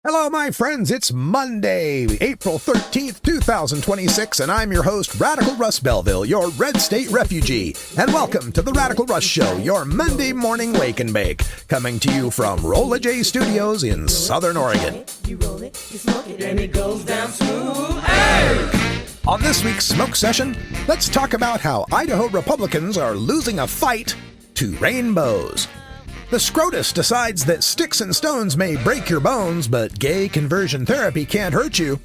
Hello, my friends. It's Monday, April 13th, 2026, and I'm your host, Radical Russ Belville, your Red State refugee. And welcome to the Radical Russ Show, your Monday morning wake and bake, coming to you from Rolla J Studios in Southern Oregon. You roll it, you smoke it, and it goes down smooth. Hey! On this week's Smoke Session, let's talk about how Idaho Republicans are losing a fight to rainbows. The SCOTUS decides that sticks and stones may break your bones, but gay conversion therapy can't hurt you.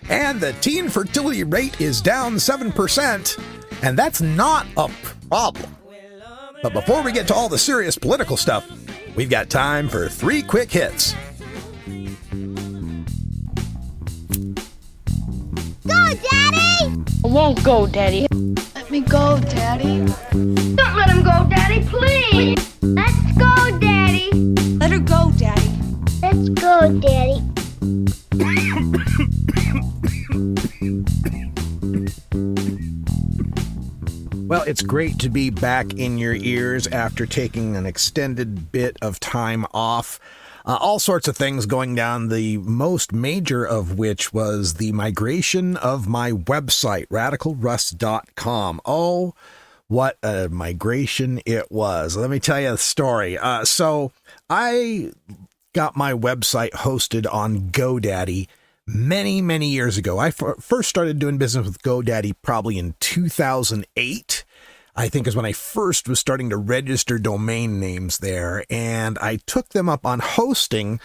And the teen fertility rate is down 7%, and that's not a problem. But before we get to all the serious political stuff, we've got time for 3 quick hits. Go, Daddy! I won't go, Daddy. Let me go, Daddy. Don't let him go, Daddy, please. Let's go, Daddy. Let her go, Daddy. Let's go, Daddy. Well, it's great to be back in your ears after taking an extended bit of time off. All sorts of things going down, the most major of which was the migration of my website, radicalruss.com. Oh, what a migration it was. Let me tell you the story. So I got my website hosted on GoDaddy many, many years ago. I first started doing business with GoDaddy probably in 2008. I think is when I first was starting to register domain names there, and I took them up on hosting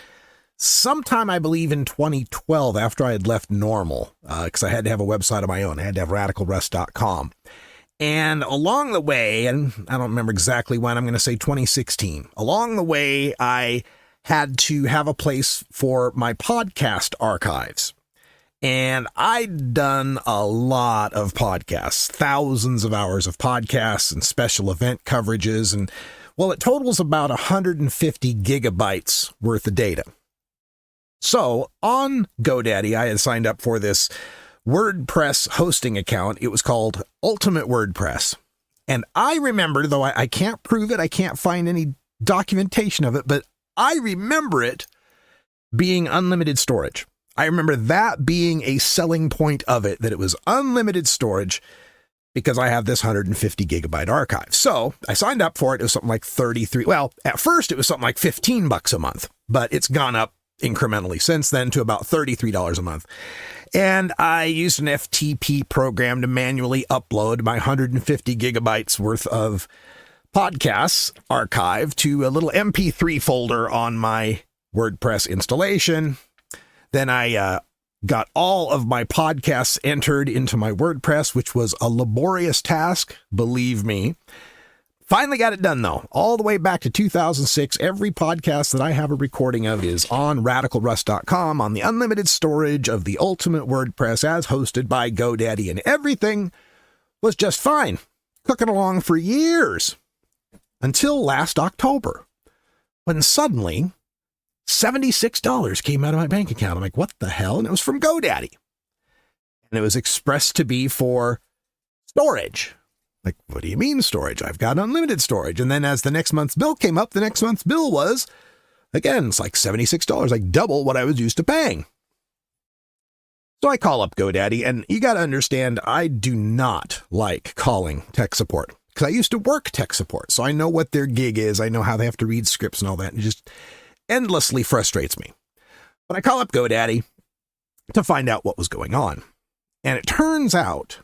sometime, I believe, in 2012 after I had left Normal, because I had to have a website of my own. I had to have radicalruss.com. And along the way, and I don't remember exactly when, I'm going to say 2016, along the way, I had to have a place for my podcast archives. And I'd done a lot of podcasts, thousands of hours of podcasts and special event coverages. And well, it totals about 150 gigabytes worth of data. So on GoDaddy, I had signed up for this WordPress hosting account. It was called Ultimate WordPress. And I remember, though I can't prove it, I can't find any documentation of it, but I remember it being unlimited storage. I remember that being a selling point of it, that it was unlimited storage because I have this 150 gigabyte archive. So I signed up for it. It was something like at first it was something like $15 a month, but it's gone up incrementally since then to about $33 a month. And I used an FTP program to manually upload my 150 gigabytes worth of podcasts archive to a little MP3 folder on my WordPress installation. Then I got all of my podcasts entered into my WordPress, which was a laborious task, believe me. Finally got it done, though. All the way back to 2006, every podcast that I have a recording of is on radicalruss.com on the unlimited storage of the Ultimate WordPress as hosted by GoDaddy, and everything was just fine, cooking along for years until last October, when suddenly $76 came out of my bank account. I'm like, what the hell? And it was from GoDaddy. And it was expressed to be for storage. Like, what do you mean storage? I've got unlimited storage. And then as the next month's bill came up, the next month's bill was, again, it's like $76, like double what I was used to paying. So I call up GoDaddy, and you got to understand, I do not like calling tech support because I used to work tech support. So I know what their gig is. I know how they have to read scripts and all that. And it just endlessly frustrates me. But I call up GoDaddy to find out what was going on. And it turns out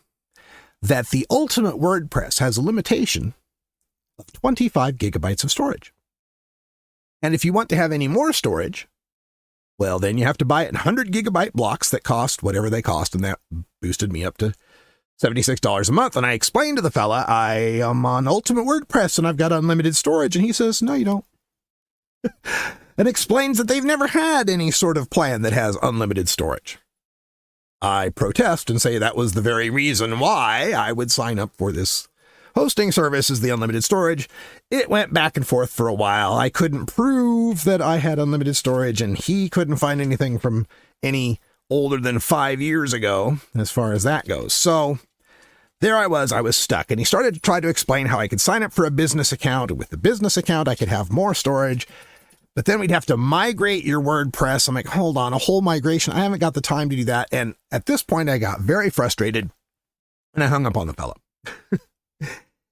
that the Ultimate WordPress has a limitation of 25 gigabytes of storage. And if you want to have any more storage, well, then you have to buy it in 100 gigabyte blocks that cost whatever they cost. And that boosted me up to $76 a month. And I explained to the fella, I am on Ultimate WordPress and I've got unlimited storage. And he says, no, you don't. And explains that they've never had any sort of plan that has unlimited storage. I protest and say that was the very reason why I would sign up for this hosting service, is the unlimited storage. It went back and forth for a while. I couldn't prove that I had unlimited storage, and he couldn't find anything from any older than 5 years ago as far as that goes. So there I was stuck. And he started to try to explain how I could sign up for a business account. And with the business account, I could have more storage. But then we'd have to migrate your WordPress. I'm like, hold on, a whole migration. I haven't got the time to do that. And at this point, I got very frustrated and I hung up on the fellow.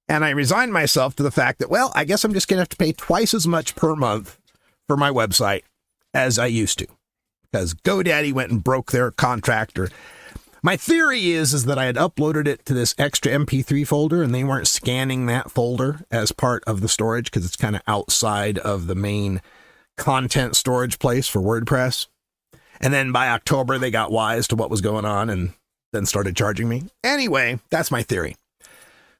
And I resigned myself to the fact that, well, I guess I'm just going to have to pay twice as much per month for my website as I used to, because GoDaddy went and broke their contract. Or my theory is that I had uploaded it to this extra MP3 folder and they weren't scanning that folder as part of the storage because it's kind of outside of the main content storage place for WordPress. And then by October, they got wise to what was going on and then started charging me. Anyway, that's my theory.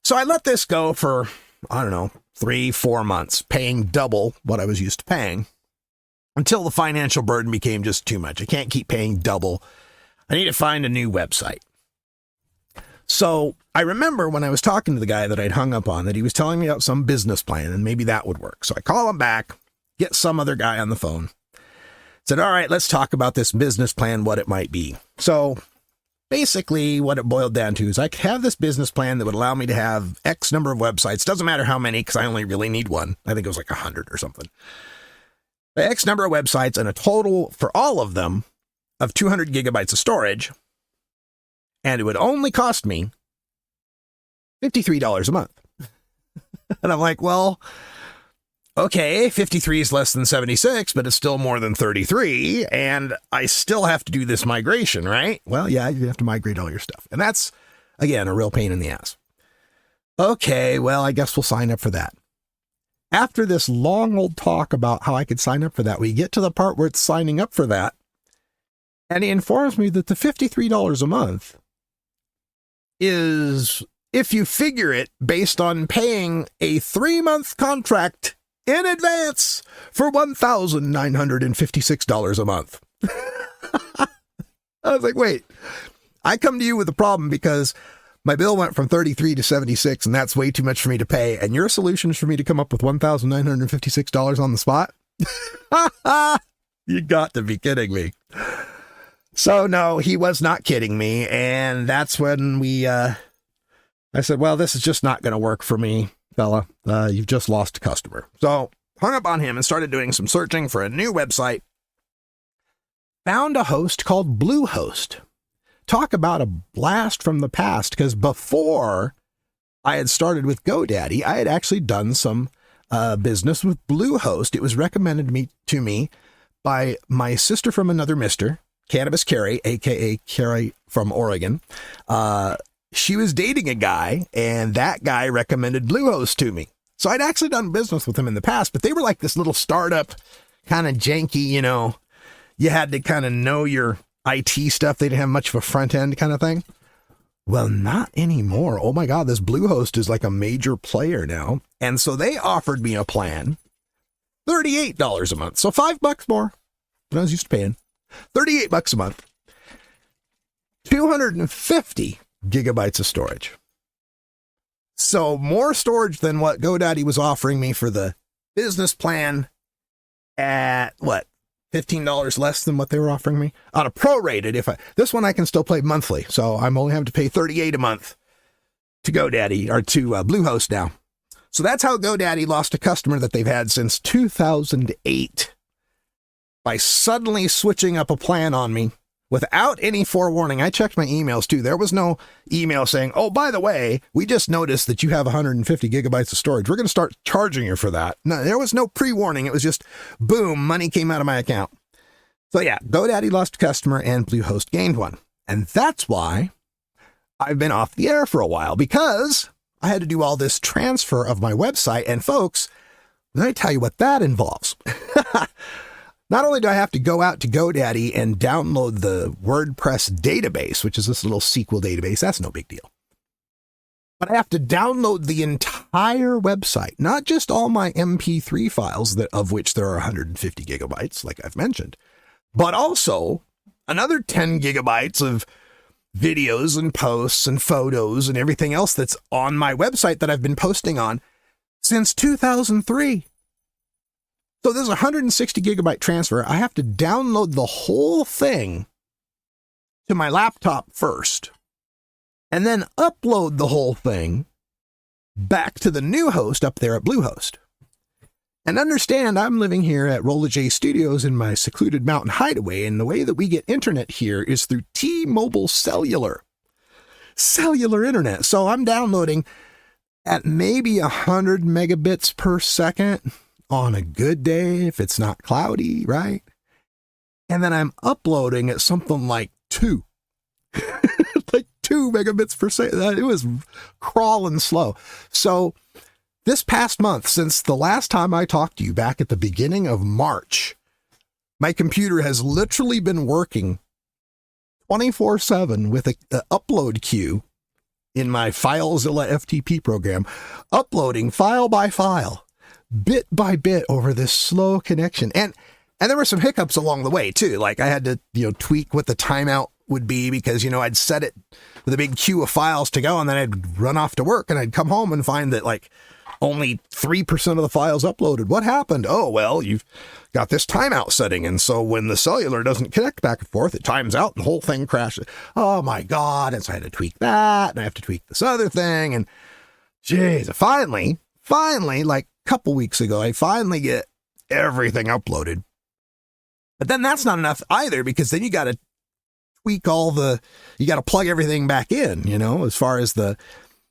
So I let this go for, I don't know, 3-4 months, paying double what I was used to paying until the financial burden became just too much. I can't keep paying double. I need to find a new website. So I remember when I was talking to the guy that I'd hung up on that he was telling me about some business plan and maybe that would work. So I call him back, get some other guy on the phone, said, all right, let's talk about this business plan, what it might be. So basically what it boiled down to is I could have this business plan that would allow me to have X number of websites. Doesn't matter how many, because I only really need one. I think it was like 100 or something. X number of websites and a total for all of them of 200 gigabytes of storage. And it would only cost me $53 a month. And I'm like, well, okay, 53 is less than 76, but it's still more than 33, and I still have to do this migration, right? Well, yeah, you have to migrate all your stuff. And that's, again, a real pain in the ass. Okay, well, I guess we'll sign up for that. After this long old talk about how I could sign up for that, we get to the part where it's signing up for that, and he informs me that the $53 a month is, if you figure it, based on paying a 3-month contract in advance for $1,956 a month. I was like, wait, I come to you with a problem because my bill went from 33 to 76 and that's way too much for me to pay. And your solution is for me to come up with $1,956 on the spot. You got to be kidding me. So no, he was not kidding me. And that's when I said, well, this is just not going to work for me, fella. You've just lost a customer. So hung up on him and started doing some searching for a new website. Found a host called Bluehost. Talk about a blast from the past, because before I had started with GoDaddy, I had actually done some business with Bluehost. It was recommended to me by my sister from another mister, Cannabis Carrie, aka Carrie from Oregon. She was dating a guy, and that guy recommended Bluehost to me. So I'd actually done business with them in the past, but they were like this little startup, kind of janky, you had to kind of know your IT stuff. They didn't have much of a front end kind of thing. Well, not anymore. Oh my God, this Bluehost is like a major player now. And so they offered me a plan, $38 a month. So $5 more than I was used to paying. $38 a month. 250 gigabytes of storage. So more storage than what GoDaddy was offering me for the business plan at what? $15 less than what they were offering me on a prorated. This one I can still pay monthly. So I'm only having to pay $38 a month to GoDaddy or to Bluehost now. So that's how GoDaddy lost a customer that they've had since 2008 by suddenly switching up a plan on me without any forewarning. I checked my emails too. There was no email saying, oh, by the way, we just noticed that you have 150 gigabytes of storage. We're going to start charging you for that. No, there was no pre-warning. It was just, boom, money came out of my account. So yeah, GoDaddy lost a customer and Bluehost gained one. And that's why I've been off the air for a while, because I had to do all this transfer of my website. And folks, let me tell you what that involves. Not only do I have to go out to GoDaddy and download the WordPress database, which is this little SQL database, that's no big deal. But I have to download the entire website, not just all my MP3 files, of which there are 150 gigabytes, like I've mentioned, but also another 10 gigabytes of videos and posts and photos and everything else that's on my website that I've been posting on since 2003. So there's a 160 gigabyte transfer. I have to download the whole thing to my laptop first, and then upload the whole thing back to the new host up there at Bluehost. And understand, I'm living here at Rolla J Studios in my secluded mountain hideaway, and the way that we get internet here is through T-Mobile cellular internet. So I'm downloading at maybe 100 megabits per second on a good day, if it's not cloudy, right? And then I'm uploading at something like 2. Like 2 megabits per second. It was crawling slow. So this past month, since the last time I talked to you back at the beginning of March, my computer has literally been working 24/7 with an upload queue in my FileZilla FTP program, uploading file by file, bit by bit over this slow connection. And there were some hiccups along the way too. Like I had to, tweak what the timeout would be because, I'd set it with a big queue of files to go, and then I'd run off to work and I'd come home and find that like only 3% of the files uploaded. What happened? Oh, well, you've got this timeout setting. And so when the cellular doesn't connect back and forth, it times out and the whole thing crashes. Oh my God. And so I had to tweak that, and I have to tweak this other thing. And geez, finally, like a couple weeks ago, I finally get everything uploaded. But then that's not enough either, because then you got to tweak you got to plug everything back in, as far as the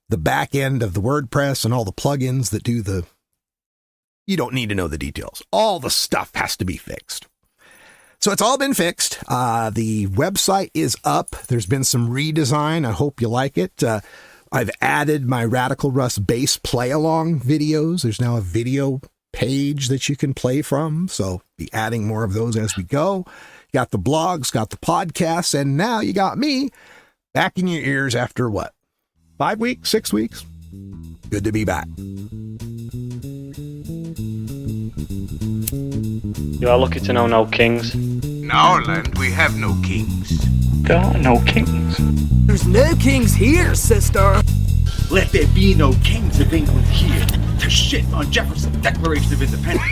back end of the WordPress and all the plugins that do you don't need to know the details. All the stuff has to be fixed. So it's all been fixed. The website is up. There's been some redesign. I hope you like it. I've added my Radical Russ bass play along videos. There's now a video page that you can play from. So be adding more of those as we go. Got the blogs, got the podcasts, and now you got me back in your ears after what? 5 weeks, 6 weeks. Good to be back. You are lucky to know no kings. In our land, we have no kings. There are no kings. There's no kings here, sister. Let there be no kings of England here to shit on Jefferson's Declaration of Independence.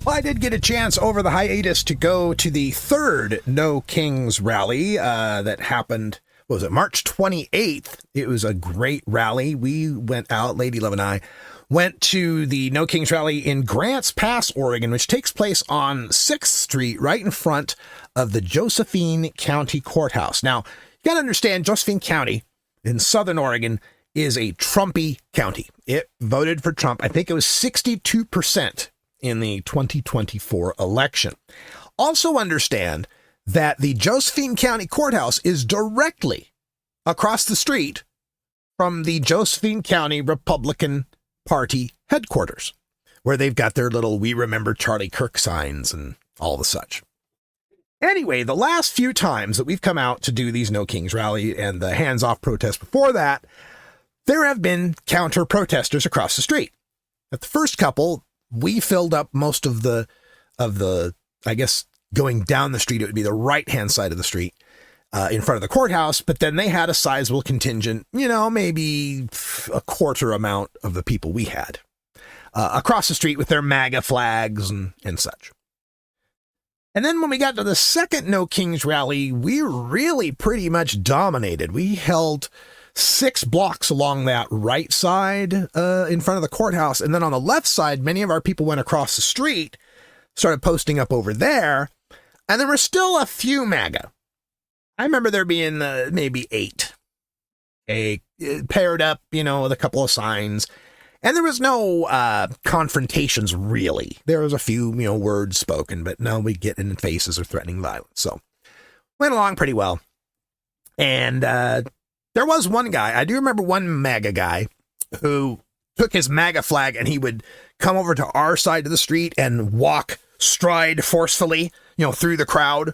Well, I did get a chance over the hiatus to go to the third No Kings rally that happened, what was it, March 28th. It was a great rally. We went out, Lady Love and I went to the No Kings rally in Grants Pass, Oregon, which takes place on 6th Street, right in front of the Josephine County Courthouse. Now, you got to understand, Josephine County in Southern Oregon is a Trumpy county. It voted for Trump. I think it was 62% in the 2024 election. Also understand that the Josephine County Courthouse is directly across the street from the Josephine County Republican Party headquarters, where they've got their little "We Remember Charlie Kirk" signs and all the such. Anyway, the last few times that we've come out to do these No Kings rally and the hands-off protest before that, there have been counter-protesters across the street. At the first couple, we filled up most of the, I guess, going down the street, it would be the right-hand side of the street in front of the courthouse. But then they had a sizable contingent, maybe a quarter amount of the people we had across the street with their MAGA flags and such. And then when we got to the second No Kings rally, we really pretty much dominated. We held 6 blocks along that right side in front of the courthouse. And then on the left side, many of our people went across the street, started posting up over there. And there were still a few MAGA. I remember there being maybe 8 paired up, with a couple of signs. And there was no confrontations, really. There was a few, words spoken, but no, we get in faces or threatening violence. So went along pretty well. And there was one guy, I do remember one MAGA guy who took his MAGA flag and he would come over to our side of the street and stride forcefully, through the crowd,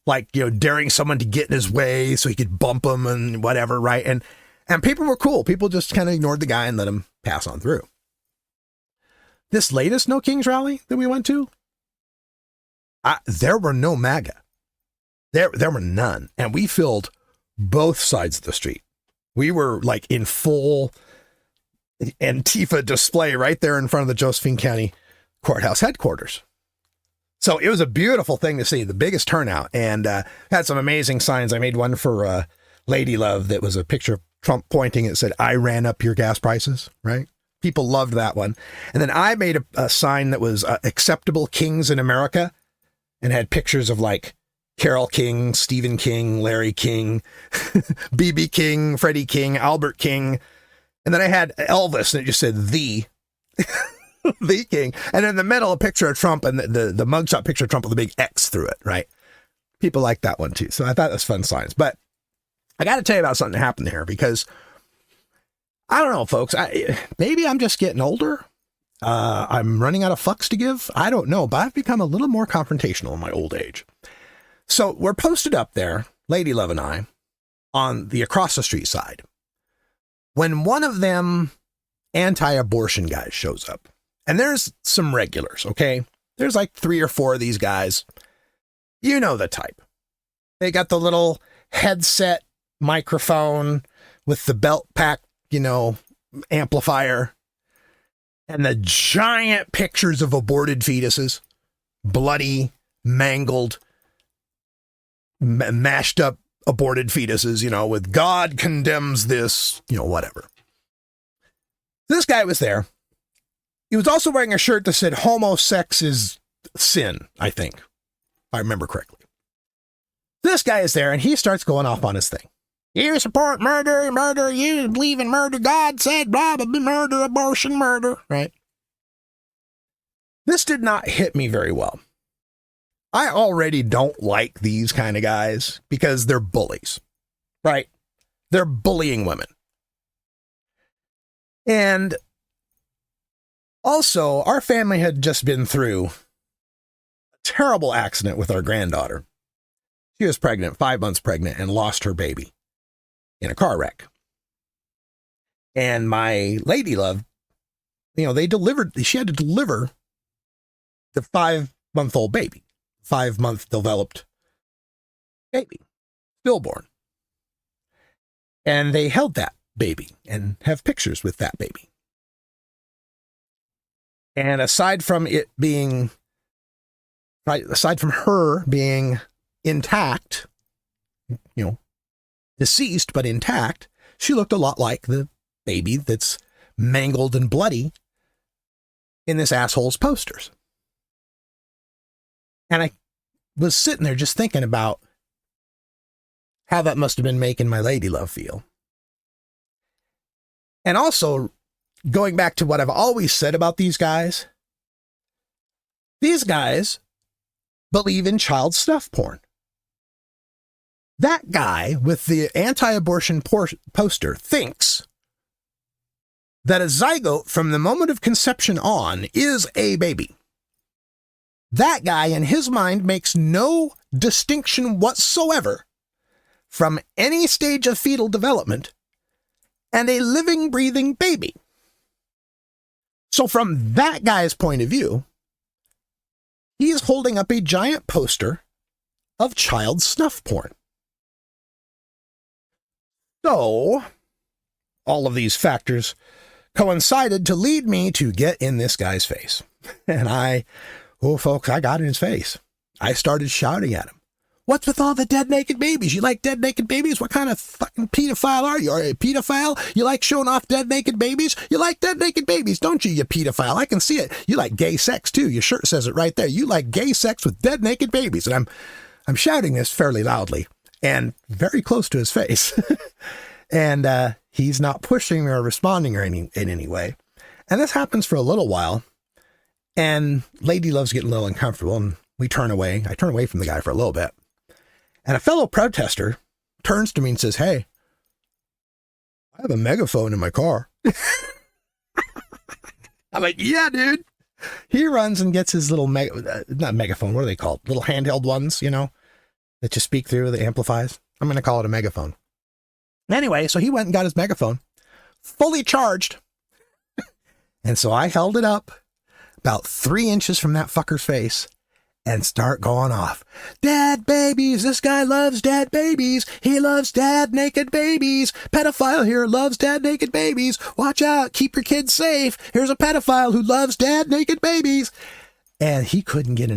like, daring someone to get in his way so he could bump them and whatever, right? And people were cool. People just kind of ignored the guy and let him pass on through. This latest No Kings rally that we went to, there were no MAGA. There were none. And we filled both sides of the street. We were like in full Antifa display right there in front of the Josephine County Courthouse headquarters. So it was a beautiful thing to see, the biggest turnout, and had some amazing signs. I made one for Lady Love that was a picture of Trump pointing, it said, "I ran up your gas prices," right? People loved that one. And then I made a sign that was acceptable kings in America and had pictures of like Carole King, Stephen King, Larry King, BB King, Freddie King, Albert King. And then I had Elvis and it just said the king. And in the middle, a picture of Trump and the mugshot picture of Trump with a big X through it, right? People like that one too. So I thought it was fun signs. But I got to tell you about something that happened here because I don't know, folks. Maybe I'm just getting older. I'm running out of fucks to give. I don't know, but I've become a little more confrontational in my old age. So we're posted up there, Lady Love and I, on the across the street side. When one of them anti-abortion guys shows up, and there's some regulars, okay? There's like 3 or 4 of these guys. You know the type. They got the little headset microphone with the belt pack, amplifier, and the giant pictures of aborted fetuses, bloody, mangled, mashed up aborted fetuses, with "God condemns this," whatever. This guy was there. He was also wearing a shirt that said "Homosex is sin," I think, if I remember correctly. This guy is there and he starts going off on his thing. "You support murder, you believe in murder, God said blah, blah, blah, murder, abortion, murder," right? This did not hit me very well. I already don't like these kind of guys because they're bullies, right? They're bullying women. And also, our family had just been through a terrible accident with our granddaughter. She was pregnant, 5 months pregnant, and lost her baby in a car wreck. And my lady love, she had to deliver the 5-month-old baby, 5-month developed baby, stillborn. And they held that baby and have pictures with that baby. And aside from her being intact, deceased but intact, she looked a lot like the baby that's mangled and bloody in this asshole's posters. And I was sitting there just thinking about how that must have been making my lady love feel. And also, going back to what I've always said about these guys believe in child snuff porn. That guy with the anti-abortion poster thinks that a zygote from the moment of conception on is a baby. That guy, in his mind, makes no distinction whatsoever from any stage of fetal development and a living, breathing baby. So from that guy's point of view, he's holding up a giant poster of child snuff porn. So, all of these factors coincided to lead me to get in this guy's face. And folks, I got in his face. I started shouting at him. "What's with all the dead naked babies? You like dead naked babies? What kind of fucking pedophile are you? Are you a pedophile? You like showing off dead naked babies? You like dead naked babies, don't you, you pedophile? I can see it. You like gay sex too. Your shirt says it right there. You like gay sex with dead naked babies." And I'm shouting this fairly loudly and very close to his face. And he's not pushing me or responding in any way. And this happens for a little while. And Lady Love's getting a little uncomfortable, and we turn away. I turn away from the guy for a little bit. And a fellow protester turns to me and says, "Hey, I have a megaphone in my car." I'm like, "Yeah, dude." He runs and gets his little not megaphone. What are they called? Little handheld ones, that you speak through, that amplifies. I'm going to call it a megaphone. Anyway, so he went and got his megaphone, fully charged. And so I held it up about 3 inches from that fucker's face and start going off. "Dead babies. This guy loves dead babies. He loves dead naked babies. Pedophile here loves dead naked babies. Watch out. Keep your kids safe. Here's a pedophile who loves dead naked babies." And he couldn't get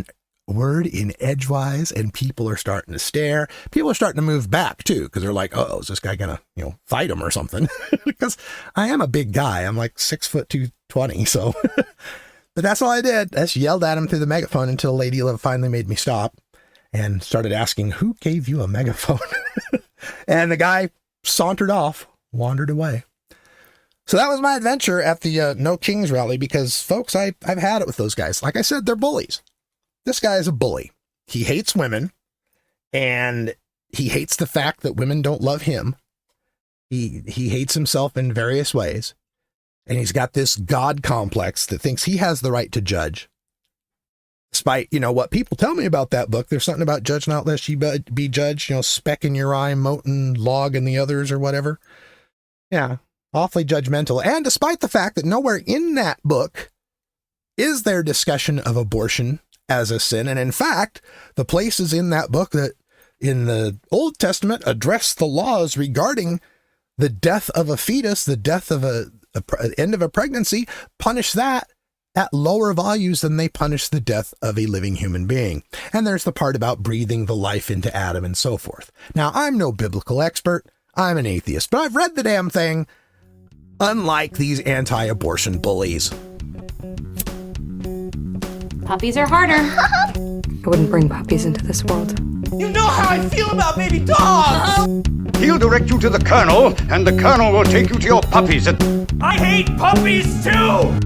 word in edgewise, and people are starting to stare. People are starting to move back too, because they're like, oh, is this guy gonna, fight him or something? Because I am a big guy. I'm like 6'220", so but that's all I did. I just yelled at him through the megaphone until Lady Love finally made me stop and started asking, who gave you a megaphone? And the guy sauntered off, wandered away. So that was my adventure at the No Kings rally, because, folks, I've had it with those guys. Like I said, they're bullies. This guy is a bully. He hates women, and he hates the fact that women don't love him. He hates himself in various ways, and he's got this God complex that thinks he has the right to judge. Despite, what people tell me about that book, there's something about judge not lest ye be judged, speck in your eye, mote and log in the others or whatever. Yeah. Awfully judgmental. And despite the fact that nowhere in that book is there discussion of abortion as a sin. And in fact, the places in that book that in the Old Testament address the laws regarding the death of a fetus, the death of end of a pregnancy, punish that at lower values than they punish the death of a living human being. And there's the part about breathing the life into Adam and so forth. Now, I'm no biblical expert. I'm an atheist, but I've read the damn thing. Unlike these anti-abortion bullies. Puppies are harder. I wouldn't bring puppies into this world. You know how I feel about baby dogs! He'll direct you to the Colonel, and the Colonel will take you to your puppies. I hate puppies too!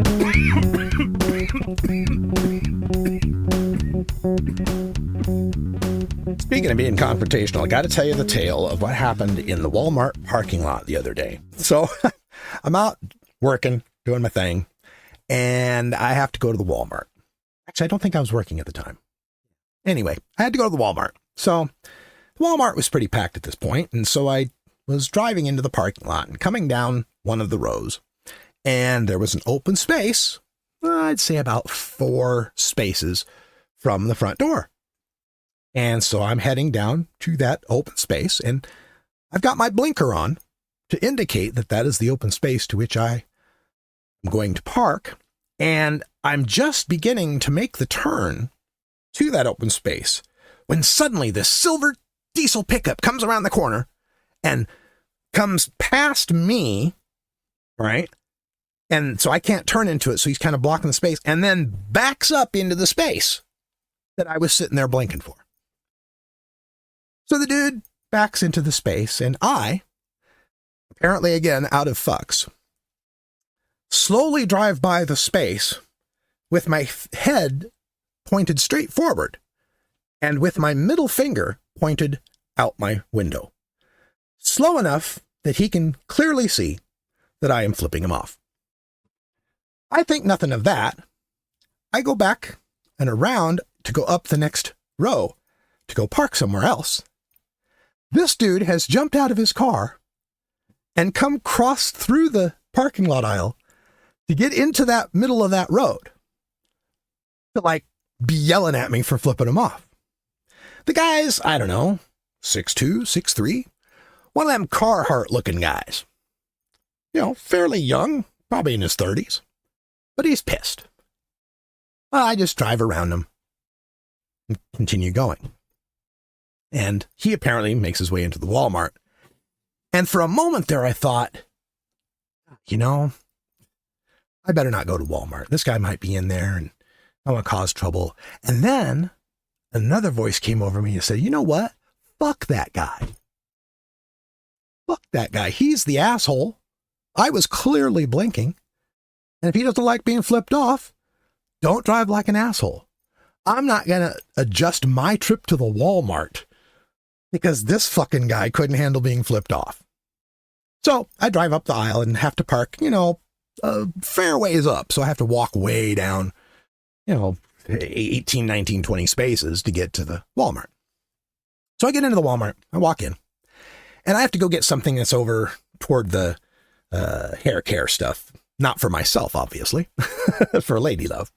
Speaking of being confrontational, I got to tell you the tale of what happened in the Walmart parking lot the other day. So I'm out working, doing my thing, and I have to go to the Walmart. Actually, I don't think I was working at the time. Anyway, I had to go to the Walmart. So the Walmart was pretty packed at this point, and so I was driving into the parking lot and coming down one of the rows, and there was an open space, I'd say about 4 spaces from the front door. And so I'm heading down to that open space, and I've got my blinker on to indicate that that is the open space to which I am going to park. And I'm just beginning to make the turn to that open space when suddenly this silver diesel pickup comes around the corner and comes past me, right? And so I can't turn into it, so he's kind of blocking the space, and then backs up into the space that I was sitting there blinking for. So the dude backs into the space, and I, apparently again out of fucks, slowly drive by the space with my head pointed straight forward and with my middle finger pointed out my window, slow enough that he can clearly see that I am flipping him off. I think nothing of that. I go back and around to go up the next row to go park somewhere else. This dude has jumped out of his car and come crossed through the parking lot aisle to get into that middle of that road to be yelling at me for flipping him off. The guy's, I don't know, 6'2", 6'3", one of them Carhartt looking guys. Fairly young, probably in his 30s, but he's pissed. Well, I just drive around him and continue going. And he apparently makes his way into the Walmart. And for a moment there, I thought, I better not go to Walmart. This guy might be in there and I want to cause trouble. And then another voice came over me and said, you know what? Fuck that guy. Fuck that guy. He's the asshole. I was clearly blinking. And if he doesn't like being flipped off, don't drive like an asshole. I'm not going to adjust my trip to the Walmart because this fucking guy couldn't handle being flipped off. So I drive up the aisle and have to park, a fair ways up. So I have to walk way down, 18, 19, 20 spaces to get to the Walmart. So I get into the Walmart, I walk in, and I have to go get something that's over toward the hair care stuff. Not for myself, obviously, for Lady Love.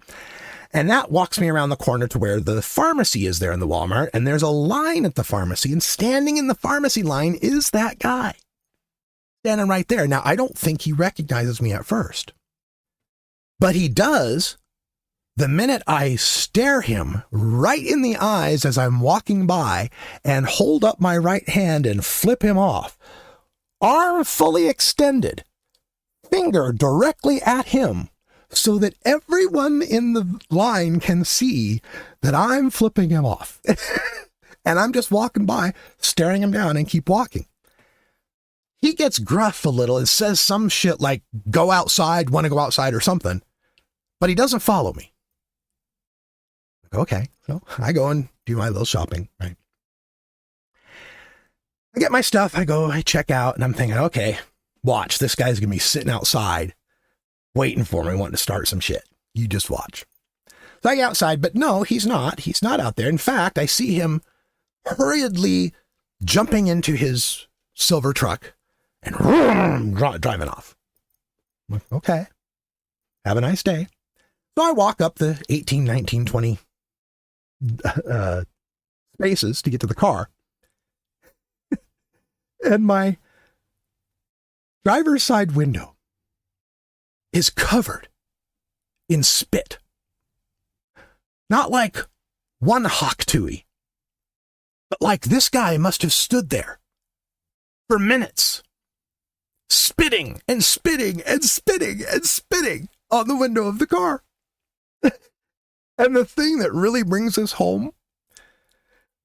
And that walks me around the corner to where the pharmacy is there in the Walmart. And there's a line at the pharmacy, and standing in the pharmacy line is that guy standing right there. Now, I don't think he recognizes me at first, but he does The minute I stare him right in the eyes as I'm walking by and hold up my right hand and flip him off, arm fully extended, finger directly at him, so that everyone in the line can see that I'm flipping him off. And I'm just walking by, staring him down and keep walking. He gets gruff a little and says some shit like, go outside, want to go outside or something, but he doesn't follow me. Okay, so I go and do my little shopping, right? I get my stuff, I check out, and I'm thinking, okay, watch, this guy's going to be sitting outside waiting for me, wanting to start some shit. You just watch. So I get outside, but no, he's not. He's not out there. In fact, I see him hurriedly jumping into his silver truck and driving off. I'm like, okay, have a nice day. So I walk up the 18, 19, 20 spaces to get to the car. And my driver's side window is covered in spit. Not like one hawk tui, but like this guy must have stood there for minutes, spitting and spitting and spitting and spitting on the window of the car. And the thing that really brings us home,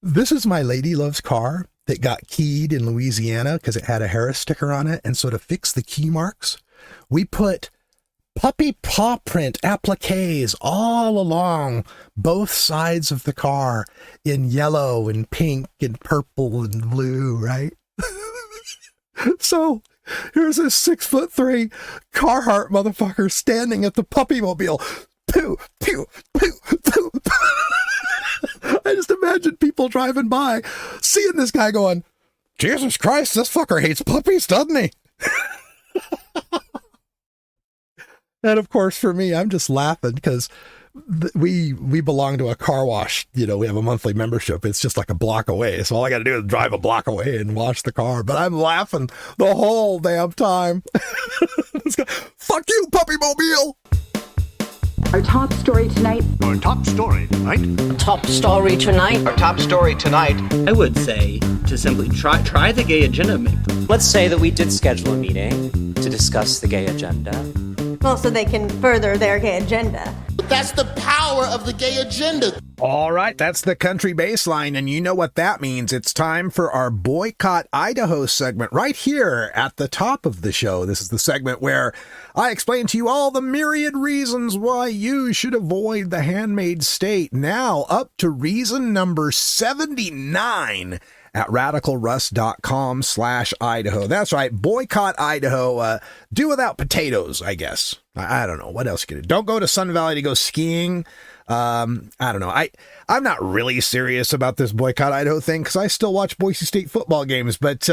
this is my Lady Love's car that got keyed in Louisiana because it had a Harris sticker on it. And so to fix the key marks, we put puppy paw print appliques all along both sides of the car in yellow and pink and purple and blue, right? So here's a 6'3" Carhartt motherfucker standing at the Puppymobile. Pew, pew, pew, pew. I just imagine people driving by, seeing this guy going, Jesus Christ, this fucker hates puppies, doesn't he? And of course, for me, I'm just laughing because we belong to a car wash. You know, we have a monthly membership. It's just like a block away. So all I got to do is drive a block away and wash the car. But I'm laughing the whole damn time. Fuck you, Puppymobile. Our top story tonight. Our top story tonight. Top story tonight. Our top story tonight. I would say to simply try the gay agenda. Let's say that we did schedule a meeting to discuss the gay agenda. Well, so they can further their gay agenda. That's the power of the gay agenda. All right, that's the country baseline, and you know what that means. It's time for our Boycott Idaho segment right here at the top of the show. This is the segment where I explain to you all the myriad reasons why you should avoid the handmade state. Now up to reason number 79 at radicalruss.com/Idaho. That's right. Boycott Idaho. Do without potatoes, I guess. I don't know. What else you can do? Don't go to Sun Valley to go skiing. I don't know. I'm not really serious about this Boycott Idaho thing because I still watch Boise State football games. But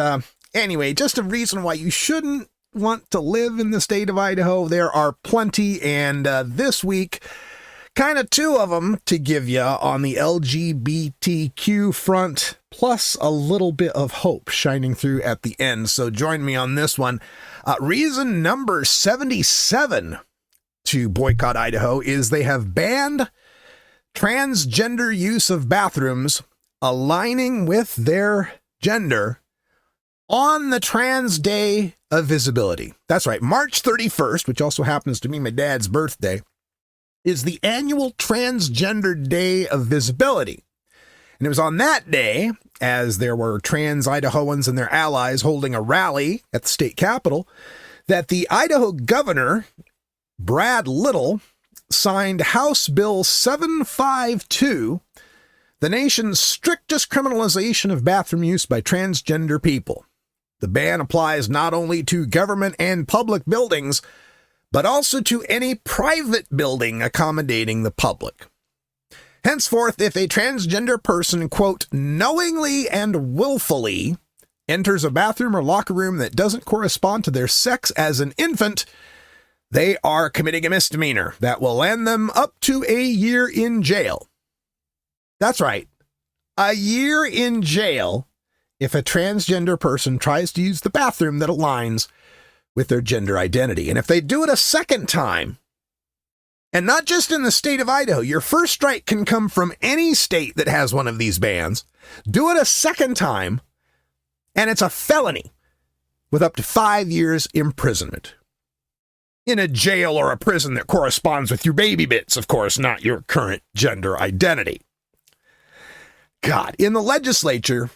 anyway, just a reason why you shouldn't want to live in the state of Idaho. There are plenty. And this week, kind of two of them to give you on the LGBTQ front, plus a little bit of hope shining through at the end. So join me on this one. Reason number 77 to boycott Idaho is they have banned transgender use of bathrooms aligning with their gender on the Trans Day of Visibility. That's right. March 31st, which also happens to be my dad's birthday, is the annual Transgender Day of Visibility. And it was on that day, as there were trans Idahoans and their allies holding a rally at the state capitol, that the Idaho governor, Brad Little, signed House Bill 752, the nation's strictest criminalization of bathroom use by transgender people. The ban applies not only to government and public buildings, but also to any private building accommodating the public. Henceforth, if a transgender person, quote, knowingly and willfully enters a bathroom or locker room that doesn't correspond to their sex as an infant, they are committing a misdemeanor that will land them up to a year in jail. That's right. A year in jail if a transgender person tries to use the bathroom that aligns with their gender identity. And if they do it a second time And not just in the state of Idaho. Your first strike can come from any state that has one of these bans. Do it a second time, and it's a felony with up to 5 years imprisonment. In a jail or a prison that corresponds with your baby bits, of course, not your current gender identity. God, in the legislature,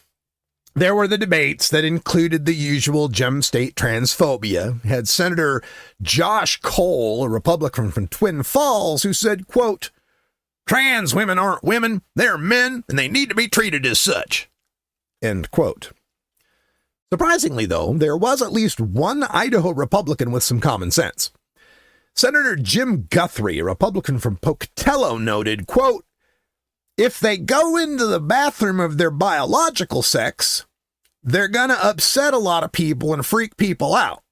there were the debates that included the usual gem state transphobia. Had Senator Josh Cole, a Republican from Twin Falls, who said, quote, "Trans women aren't women, they're men, and they need to be treated as such." End quote. Surprisingly, though, there was at least one Idaho Republican with some common sense. Senator Jim Guthrie, a Republican from Pocatello, noted, quote, "If they go into the bathroom of their biological sex, they're going to upset a lot of people and freak people out.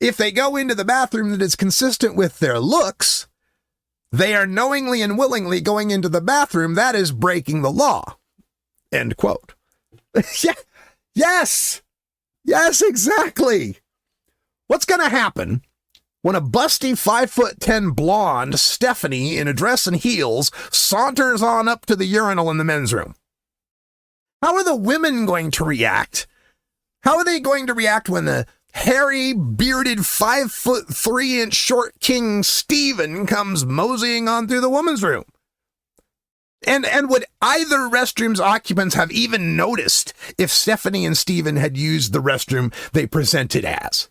If they go into the bathroom that is consistent with their looks, they are knowingly and willingly going into the bathroom that is breaking the law." End quote. Yeah. Yes, exactly. What's going to happen when a busty 5'10" blonde Stephanie in a dress and heels saunters on up to the urinal in the men's room? How are the women going to react? How are they going to react when the hairy, bearded, 5'3" short king Stephen comes moseying on through the women's room? And would either restroom's occupants have even noticed if Stephanie and Stephen had used the restroom they presented as?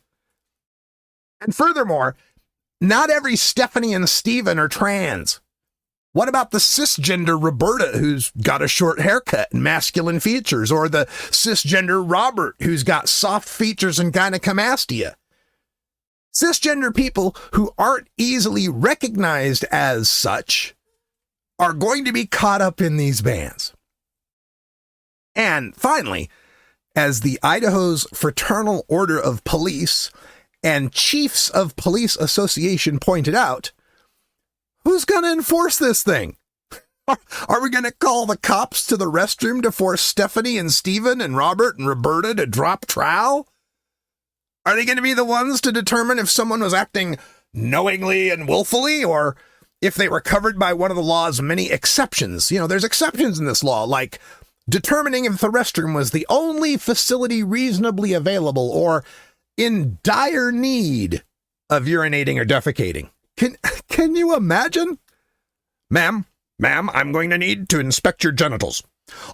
And furthermore, not every Stephanie and Stephen are trans. What about the cisgender Roberta, who's got a short haircut and masculine features, or the cisgender Robert, who's got soft features and gynecomastia? Cisgender people who aren't easily recognized as such are going to be caught up in these bans. And finally, as the Idaho's Fraternal Order of Police and Chiefs of Police Association pointed out, who's going to enforce this thing? Are we going to call the cops to the restroom to force Stephanie and Stephen and Robert and Roberta to drop trowel? Are they going to be the ones to determine if someone was acting knowingly and willfully, or if they were covered by one of the law's many exceptions? You know, there's exceptions in this law, like determining if the restroom was the only facility reasonably available or in dire need of urinating or defecating. Can you imagine? Ma'am, I'm going to need to inspect your genitals.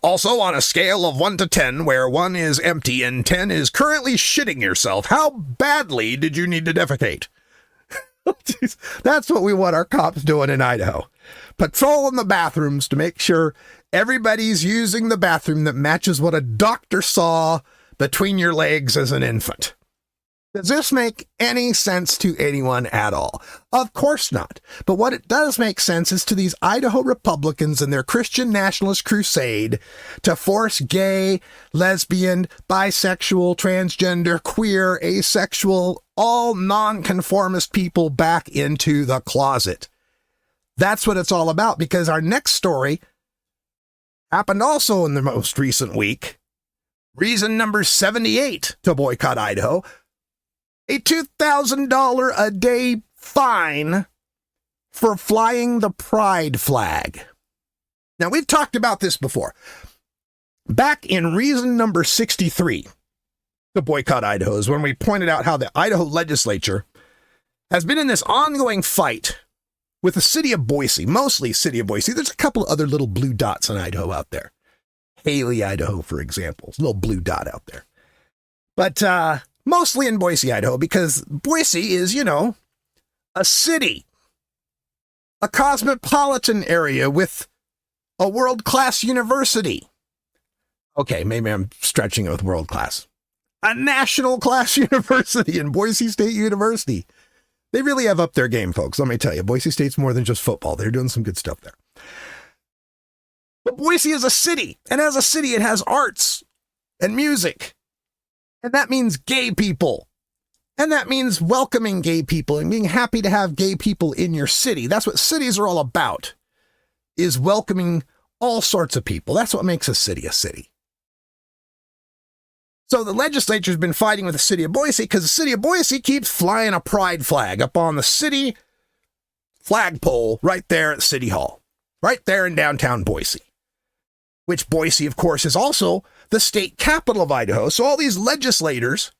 Also, on a scale of 1 to 10, where 1 is empty and 10 is currently shitting yourself, how badly did you need to defecate? That's what we want our cops doing in Idaho. Patrolling the bathrooms to make sure everybody's using the bathroom that matches what a doctor saw between your legs as an infant. Does this make any sense to anyone at all? Of course not. But what it does make sense is to these Idaho Republicans and their Christian nationalist crusade to force gay, lesbian, bisexual, transgender, queer, asexual, all nonconformist people back into the closet. That's what it's all about, because our next story happened also in the most recent week. Reason number 78 to boycott Idaho: a $2,000 a day fine for flying the pride flag. Now, we've talked about this before. Back in reason number 63 to boycott Idaho is when we pointed out how the Idaho legislature has been in this ongoing fight with the city of Boise, mostly city of Boise. There's a couple of other little blue dots in Idaho out there. Haley, Idaho, for example. It's a little blue dot out there. But mostly in Boise, Idaho, because Boise is, you know, a city, a cosmopolitan area with a world-class university. Okay, maybe I'm stretching it with world-class. A national-class university in Boise State University. They really have upped their game, folks. Let me tell you, Boise State's more than just football. They're doing some good stuff there. But Boise is a city, and as a city, it has arts and music. And that means gay people. And that means welcoming gay people and being happy to have gay people in your city. That's what cities are all about, is welcoming all sorts of people. That's what makes a city a city. So the legislature's been fighting with the city of Boise because the city of Boise keeps flying a pride flag up on the city flagpole right there at City Hall, right there in downtown Boise, which Boise, of course, is also the state capital of Idaho. So all these legislators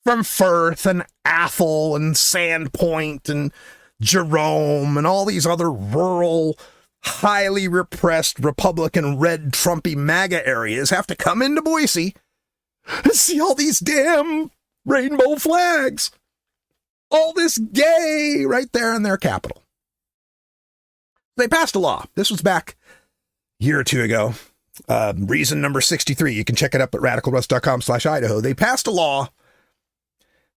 from Firth and Athol and Sandpoint and Jerome and all these other rural, highly repressed Republican red Trumpy MAGA areas have to come into Boise and see all these damn rainbow flags. All this gay right there in their capital. They passed a law. This was back a year or two ago. Reason number 63. You can check it up at radicalruss.com/Idaho. They passed a law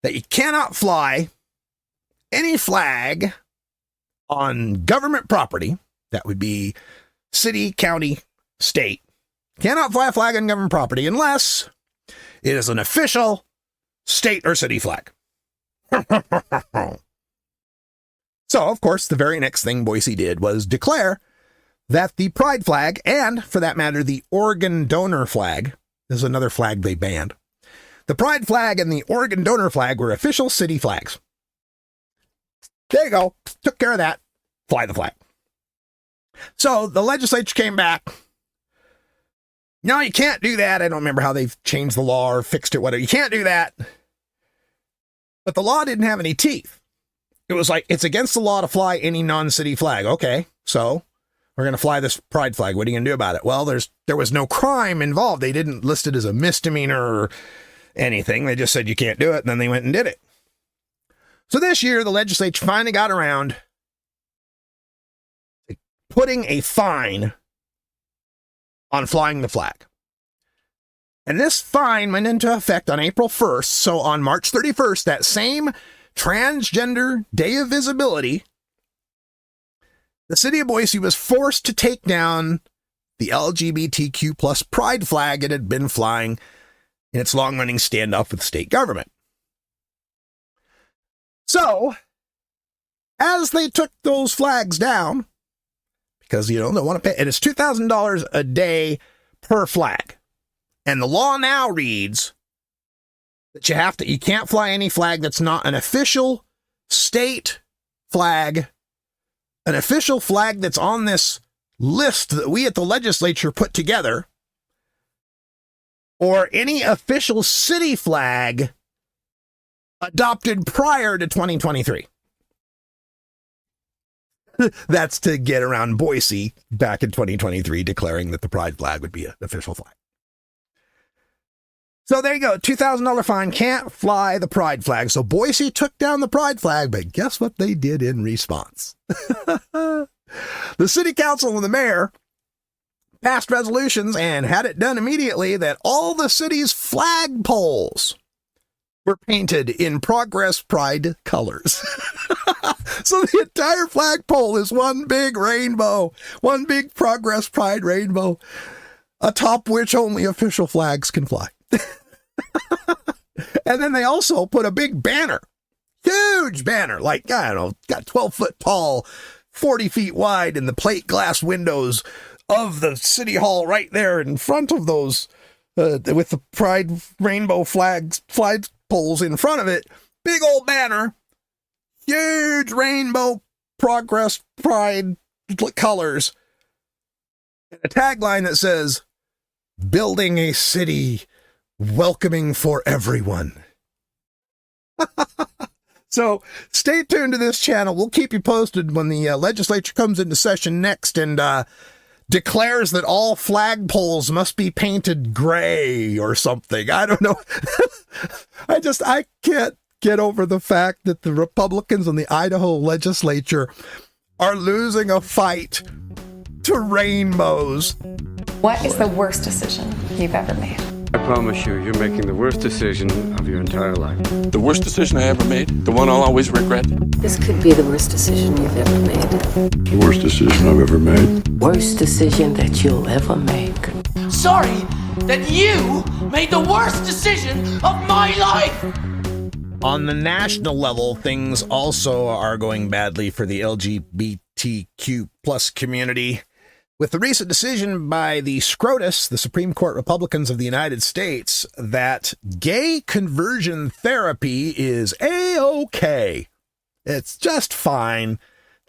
that you cannot fly any flag on government property. That would be city, county, state. Cannot fly a flag on government property unless it is an official state or city flag. So, of course, the very next thing Boise did was declare that the pride flag, and for that matter, the organ donor flag, is another flag they banned. The pride flag and the organ donor flag were official city flags. There you go. Took care of that. Fly the flag. So the legislature came back. No, you can't do that. I don't remember how they've changed the law or fixed it, whatever. You can't do that. But the law didn't have any teeth. It was like, it's against the law to fly any non-city flag. Okay, so we're going to fly this pride flag. What are you going to do about it? Well, there was no crime involved. They didn't list it as a misdemeanor or anything. They just said you can't do it, and then they went and did it. So this year, the legislature finally got around to putting a fine on flying the flag. And this fine went into effect on April 1st. So on March 31st, that same Transgender Day of Visibility, the city of Boise was forced to take down the LGBTQ plus pride flag it had been flying in its long-running standoff with the state government. So, as they took those flags down, because, they want to pay, and it's $2,000 a day per flag. And the law now reads that you can't fly any flag that's not an official state flag, an official flag that's on this list that we at the legislature put together, or any official city flag adopted prior to 2023. That's to get around Boise back in 2023 declaring that the pride flag would be an official flag. So there you go, $2,000 fine, can't fly the pride flag. So Boise took down the pride flag, but guess what they did in response? The city council and the mayor passed resolutions and had it done immediately that all the city's flag poles were painted in Progress Pride colors. So the entire flagpole is one big rainbow, one big Progress Pride rainbow, atop which only official flags can fly. And then they also put a big banner, huge banner, like, got 12 foot tall, 40 feet wide, in the plate glass windows of the city hall right there in front of those, with the pride rainbow flag poles in front of it. Big old banner, huge rainbow Progress Pride colors, and a tagline that says, "Building a city welcoming for everyone." So stay tuned to this channel. We'll keep you posted when the legislature comes into session next and declares that all flagpoles must be painted gray or something. I don't know. I can't get over the fact that the Republicans in the Idaho legislature are losing a fight to rainbows. What is the worst decision you've ever made? I promise you, you're making the worst decision of your entire life. The worst decision I ever made? The one I'll always regret? This could be the worst decision you've ever made. The worst decision I've ever made. Worst decision that you'll ever make. Sorry that you made the worst decision of my life! On the national level, things also are going badly for the LGBTQ plus community. With the recent decision by the SCOTUS, the Supreme Court Republicans of the United States, that gay conversion therapy is A-OK. It's just fine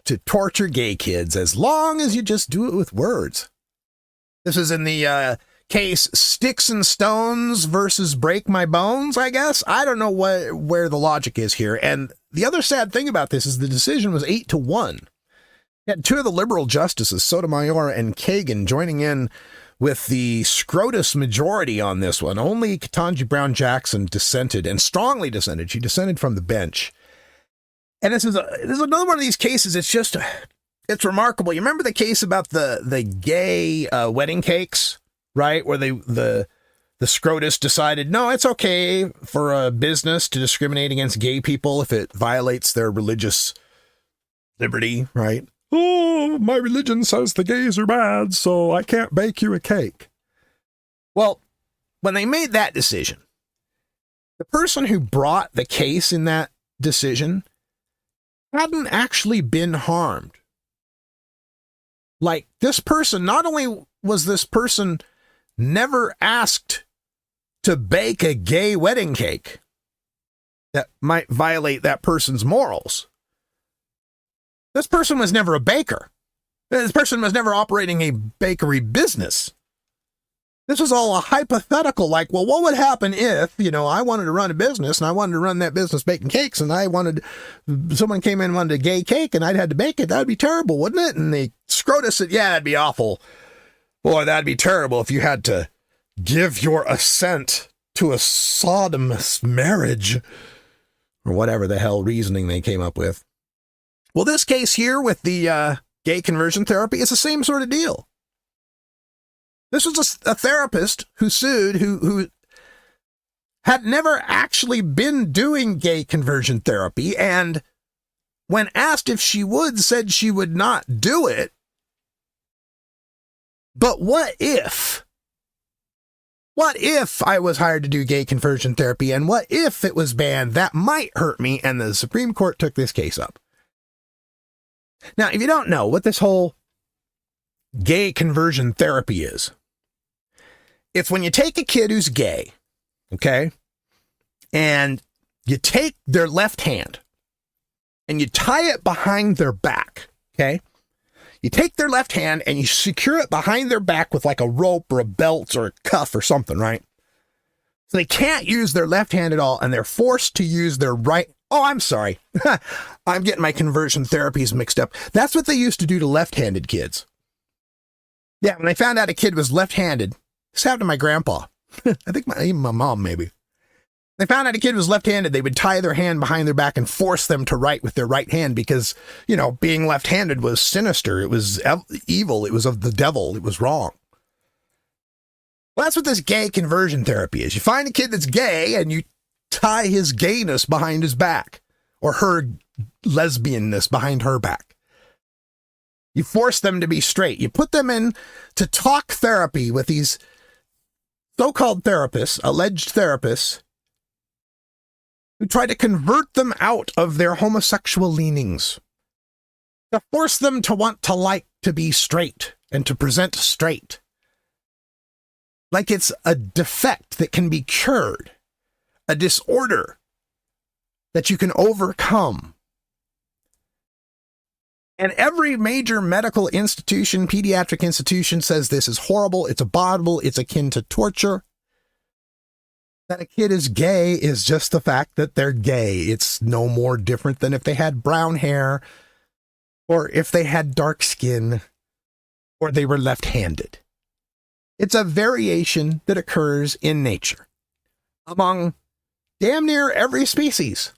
to torture gay kids as long as you just do it with words. This is in the case Sticks and Stones versus Break My Bones, I guess. I don't know where the logic is here. And the other sad thing about this is the decision was 8-1. You had two of the liberal justices, Sotomayor and Kagan, joining in with the SCOTUS majority on this one. Only Ketanji Brown Jackson dissented, and strongly dissented. She dissented from the bench. And this is another one of these cases. It's remarkable. You remember the case about the gay wedding cakes, right? Where the SCOTUS decided, no, it's okay for a business to discriminate against gay people if it violates their religious liberty, right? Oh, my religion says the gays are bad, so I can't bake you a cake. Well, when they made that decision, the person who brought the case in that decision hadn't actually been harmed. Like, this person, not only was this person never asked to bake a gay wedding cake that might violate that person's morals, this person was never a baker. This person was never operating a bakery business. This was all a hypothetical, like, well, what would happen if, I wanted to run a business and I wanted to run that business baking cakes and someone came in and wanted a gay cake and I'd had to bake it. That would be terrible, wouldn't it? And the SCOTUS said, yeah, that'd be awful. Boy, that'd be terrible if you had to give your assent to a sodomous marriage, or whatever the hell reasoning they came up with. Well, this case here with the gay conversion therapy is the same sort of deal. This was a therapist who sued, who had never actually been doing gay conversion therapy, and when asked if she would, said she would not do it. But what if? What if I was hired to do gay conversion therapy, and what if it was banned? That might hurt me, and the Supreme Court took this case up. Now, if you don't know what this whole gay conversion therapy is, it's when you take a kid who's gay, okay, and you take their left hand and you tie it behind their back, okay? You take their left hand and you secure it behind their back with like a rope or a belt or a cuff or something, right? So they can't use their left hand at all, and they're forced to use their right. Oh, I'm sorry. I'm getting my conversion therapies mixed up. That's what they used to do to left-handed kids. Yeah, when I found out a kid was left-handed, this happened to my grandpa. I think even my mom, maybe. They found out a kid was left-handed, they would tie their hand behind their back and force them to write with their right hand because, being left-handed was sinister. It was evil. It was of the devil. It was wrong. Well, that's what this gay conversion therapy is. You find a kid that's gay and you tie his gayness behind his back, or her lesbianness behind her back. You force them to be straight. You put them in to talk therapy with these so-called therapists, alleged therapists, who try to convert them out of their homosexual leanings, to force them to want to like to be straight and to present straight. Like it's a defect that can be cured. A disorder that you can overcome. And every major medical institution, pediatric institution, says this is horrible, it's abominable, it's akin to torture. That a kid is gay is just the fact that they're gay. It's no more different than if they had brown hair, or if they had dark skin, or they were left-handed. It's a variation that occurs in nature among damn near every species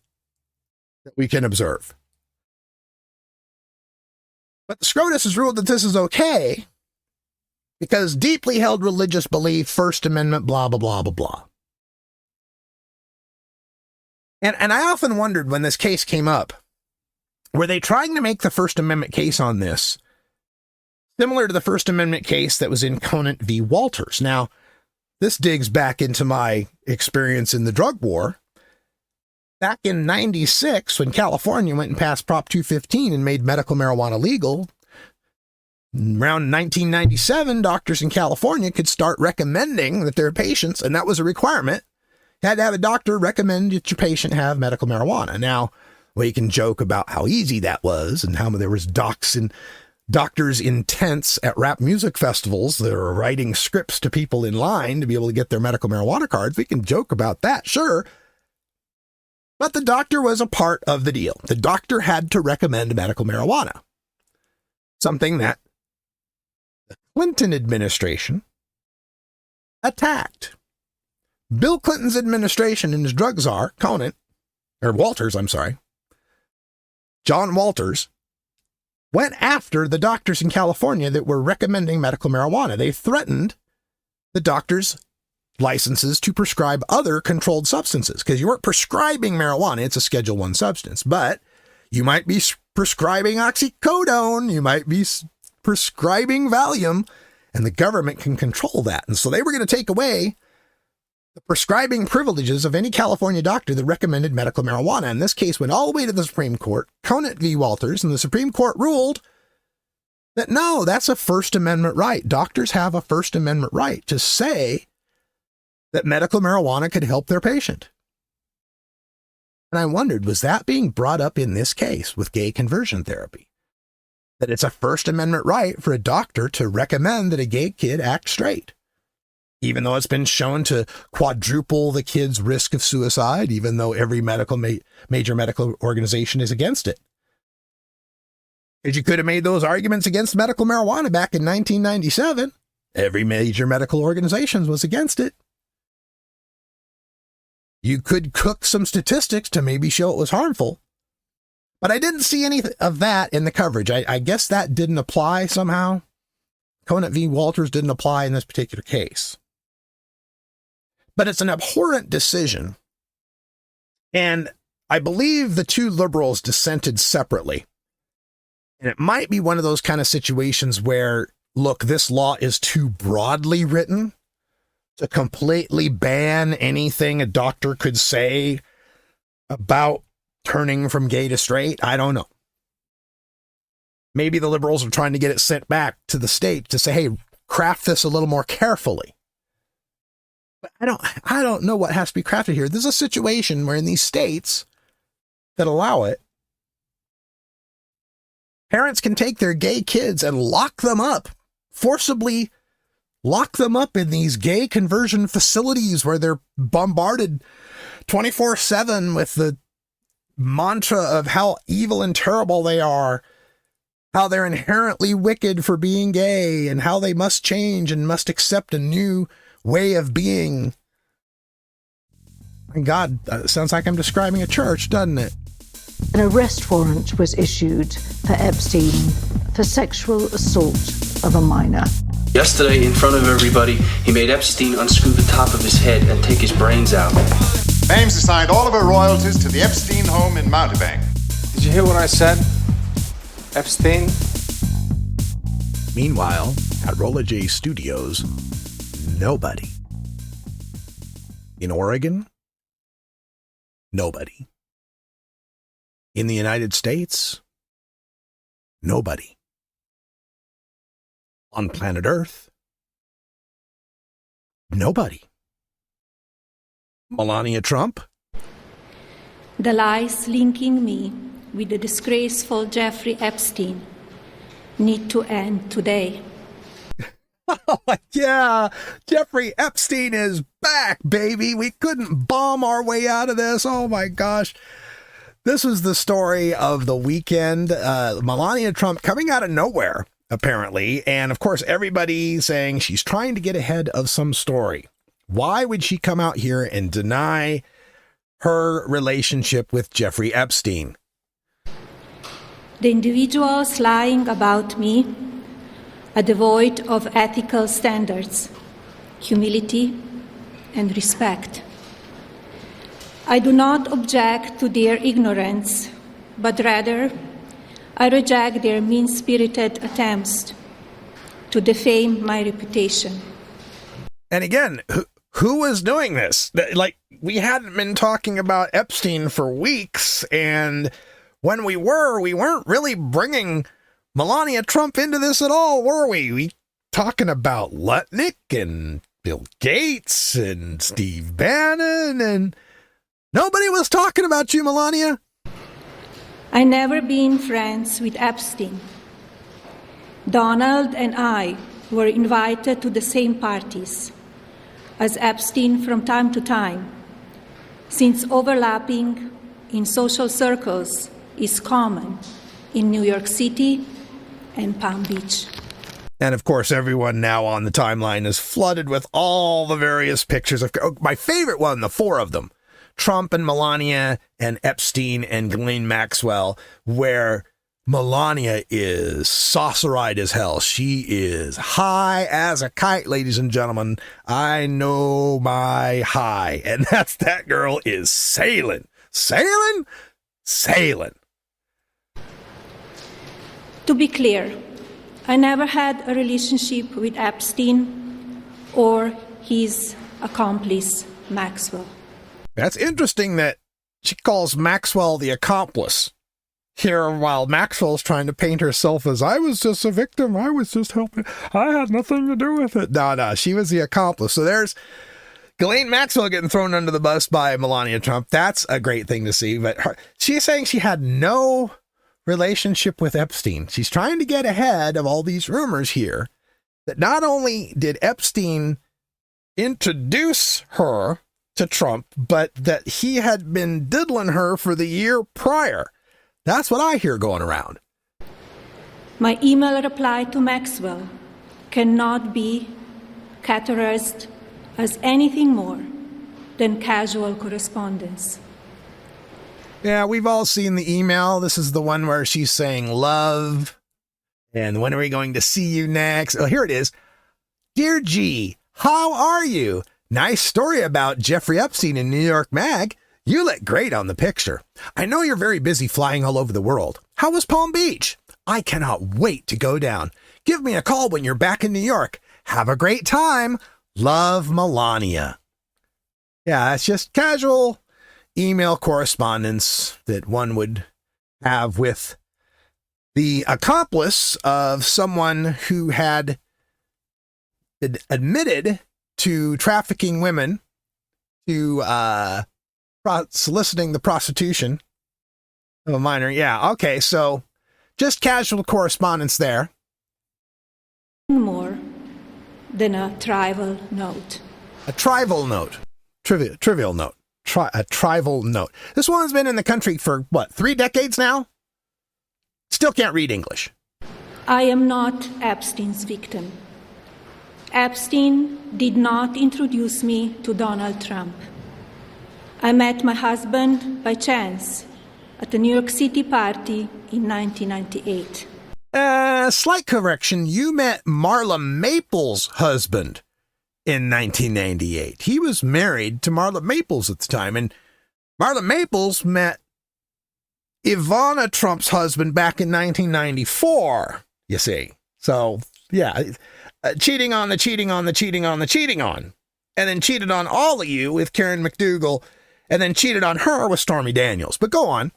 that we can observe. But the SCOTUS has ruled that this is okay because deeply held religious belief, First Amendment, blah, blah, blah, blah, blah. And I often wondered when this case came up, were they trying to make the First Amendment case on this similar to the First Amendment case that was in Conant v. Walters? Now, this digs back into my experience in the drug war. Back in 96, when California went and passed Prop 215 and made medical marijuana legal, around 1997, doctors in California could start recommending that their patients, and that was a requirement, had to have a doctor recommend that your patient have medical marijuana. Now, Well, you can joke about how easy that was and how there was doctors in tents at rap music festivals that were writing scripts to people in line to be able to get their medical marijuana cards. We can joke about that, sure. But the doctor was a part of the deal. The doctor had to recommend medical marijuana, something that the Clinton administration attacked. Bill Clinton's administration and his drug czar, John Walters, went after the doctors in California that were recommending medical marijuana. They threatened the doctors' licenses to prescribe other controlled substances, because you weren't prescribing marijuana. It's a Schedule I substance, but you might be prescribing oxycodone. You might be prescribing Valium, and the government can control that. And so they were going to take away the prescribing privileges of any California doctor that recommended medical marijuana. And this case went all the way to the Supreme Court, Conant v. Walters, and the Supreme Court ruled that no, that's a First Amendment right. Doctors have a First Amendment right to say that medical marijuana could help their patient. And I wondered, was that being brought up in this case with gay conversion therapy? That it's a First Amendment right for a doctor to recommend that a gay kid act straight, even though it's been shown to quadruple the kid's risk of suicide, even though every major medical organization is against it. Because you could have made those arguments against medical marijuana back in 1997. Every major medical organization was against it. You could cook some statistics to maybe show it was harmful, but I didn't see any of that in the coverage. I guess that didn't apply somehow. Conant v. Walters didn't apply in this particular case. But it's an abhorrent decision, and I believe the two liberals dissented separately. And it might be one of those kind of situations where, look, this law is too broadly written to completely ban anything a doctor could say about turning from gay to straight. I don't know. Maybe the liberals are trying to get it sent back to the state to say, hey, craft this a little more carefully. But I don't know what has to be crafted here. There's a situation where in these states that allow it, parents can take their gay kids and lock them up, forcibly lock them up in these gay conversion facilities where they're bombarded 24/7 with the mantra of how evil and terrible they are, how they're inherently wicked for being gay, and how they must change and must accept a new way of being. And God, it sounds like I'm describing a church, doesn't it? An arrest warrant was issued for Epstein for sexual assault of a minor. Yesterday, in front of everybody, he made Epstein unscrew the top of his head and take his brains out. Ames assigned all of her royalties to the Epstein home in Mountebank. Did you hear what I said? Epstein? Meanwhile, at Rolla J Studios, nobody. In Oregon, nobody. In the United States, nobody. On planet Earth, nobody. Melania Trump? The lies linking me with the disgraceful Jeffrey Epstein need to end today. Oh, yeah, Jeffrey Epstein is back, baby. We couldn't bomb our way out of this. Oh, my gosh. This was the story of the weekend. Melania Trump coming out of nowhere, apparently. And, of course, everybody saying she's trying to get ahead of some story. Why would she come out here and deny her relationship with Jeffrey Epstein? The individuals lying about me are devoid of ethical standards, humility, and respect. I do not object to their ignorance, but rather I reject their mean-spirited attempts to defame my reputation. And again, who was doing this? Like, we hadn't been talking about Epstein for weeks, and when we weren't really bringing Melania Trump into this at all, were we? We talking about Lutnick and Bill Gates and Steve Bannon, and nobody was talking about you, Melania. I never been friends with Epstein. Donald and I were invited to the same parties as Epstein from time to time, since overlapping in social circles is common in New York City and Palm Beach. And of course, everyone now on the timeline is flooded with all the various pictures of my favorite one, the four of them, Trump and Melania and Epstein and Ghislaine Maxwell, where Melania is saucer-eyed as hell. She is high as a kite, ladies and gentlemen. I know my high. And that girl is sailing. Sailing? Sailing. To be clear, I never had a relationship with Epstein or his accomplice, Maxwell. That's interesting that she calls Maxwell the accomplice here, while Maxwell's trying to paint herself as, I was just a victim. I was just helping. I had nothing to do with it. No, she was the accomplice. So there's Ghislaine Maxwell getting thrown under the bus by Melania Trump. That's a great thing to see. But she's saying she had no relationship with Epstein. She's trying to get ahead of all these rumors here that not only did Epstein introduce her to Trump, but that he had been diddling her for the year prior. That's what I hear going around. My email reply to Maxwell cannot be categorized as anything more than casual correspondence. Yeah, we've all seen the email. This is the one where she's saying love, and when are we going to see you next? Oh, here it is. Dear G, how are you? Nice story about Jeffrey Epstein in New York Mag. You look great on the picture. I know you're very busy flying all over the world. How was Palm Beach? I cannot wait to go down. Give me a call when you're back in New York. Have a great time. Love, Melania. Yeah, it's just casual email correspondence that one would have with the accomplice of someone who had admitted to trafficking women, to soliciting the prostitution of a minor. Yeah, okay, so just casual correspondence there. More than a trivial note. A trivial note. Trivial note. A trivial note. This woman's been in the country for, 3 decades now? Still can't read English. I am not Epstein's victim. Epstein did not introduce me to Donald Trump. I met my husband by chance at a New York City party in 1998. Slight correction. You met Marla Maples' husband in 1998. He was married to Marla Maples at the time, and Marla Maples met Ivana Trump's husband back in 1994, you see. So, yeah, cheating on, and then cheated on all of you with Karen McDougal, and then cheated on her with Stormy Daniels. But go on.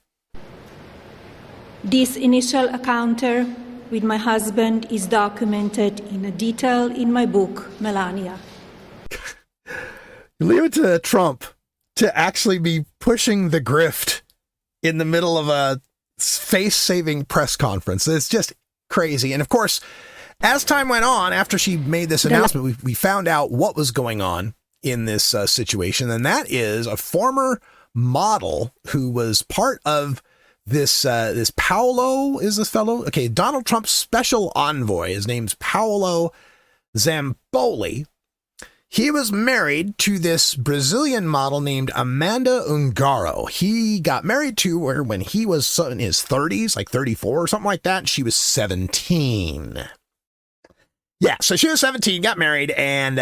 This initial encounter with my husband is documented in detail in my book, Melania. Leave it to Trump to actually be pushing the grift in the middle of a face-saving press conference. It's just crazy. And of course, as time went on, after she made this announcement, we found out what was going on in this situation. And that is a former model who was part of this Paolo is this fellow. Okay. Donald Trump's special envoy. His name's Paolo Zamboli. He was married to this Brazilian model named Amanda Ungaro. He got married to her when he was in his 30s, like 34 or something like that. And she was 17. Yeah, so she was 17, got married, and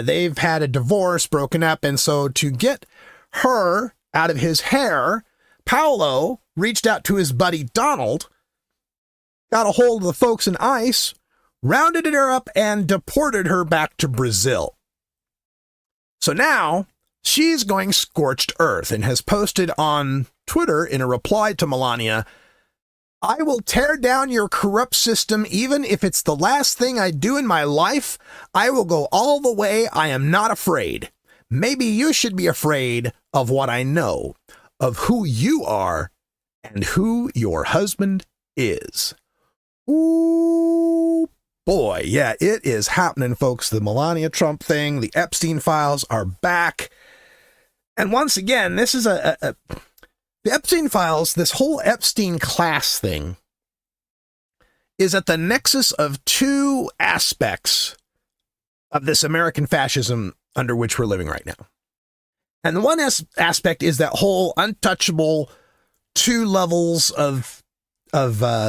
they've had a divorce, broken up. And so to get her out of his hair, Paolo reached out to his buddy Donald, got a hold of the folks in ICE, rounded her up, and deported her back to Brazil. So now she's going scorched earth and has posted on Twitter in a reply to Melania, I will tear down your corrupt system even if it's the last thing I do in my life. I will go all the way. I am not afraid. Maybe you should be afraid of what I know, of who you are and who your husband is. Ooh, boy. Yeah, it is happening, folks. The Melania Trump thing, the Epstein files are back. And once again, this is the Epstein files, this whole Epstein class thing is at the nexus of two aspects of this American fascism under which we're living right now. And the one aspect is that whole untouchable two levels of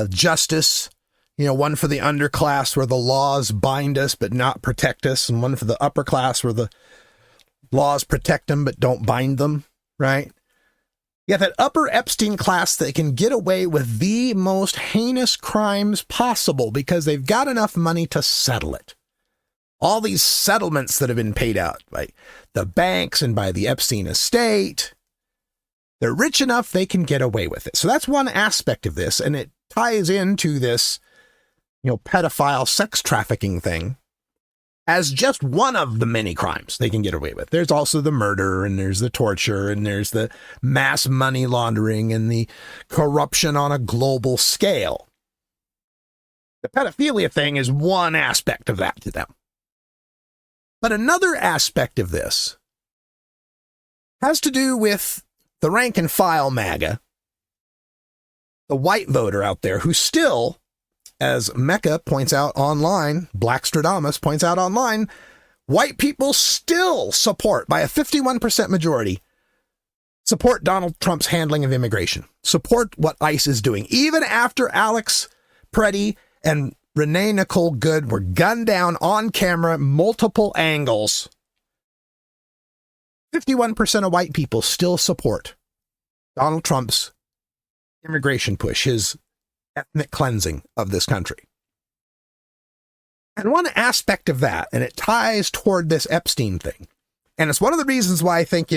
justice, one for the underclass where the laws bind us but not protect us, and one for the upper class where the laws protect them but don't bind them, right? You have that upper Epstein class that can get away with the most heinous crimes possible because they've got enough money to settle it. All these settlements that have been paid out by the banks and by the Epstein estate, they're rich enough they can get away with it. So that's one aspect of this, and it ties into this, pedophile sex trafficking thing as just one of the many crimes they can get away with. There's also the murder, and there's the torture, and there's the mass money laundering and the corruption on a global scale. The pedophilia thing is one aspect of that to them. But another aspect of this has to do with the rank and file MAGA, the white voter out there who still, as Mecca points out online, Blackstradamus points out online, white people still support, by a 51% majority, support Donald Trump's handling of immigration, support what ICE is doing. Even after Alex Preddy and Renee Nicole Good were gunned down on camera, multiple angles, 51% of white people still support Donald Trump's immigration push, his ethnic cleansing of this country. And one aspect of that, and it ties toward this Epstein thing, and it's one of the reasons why I think,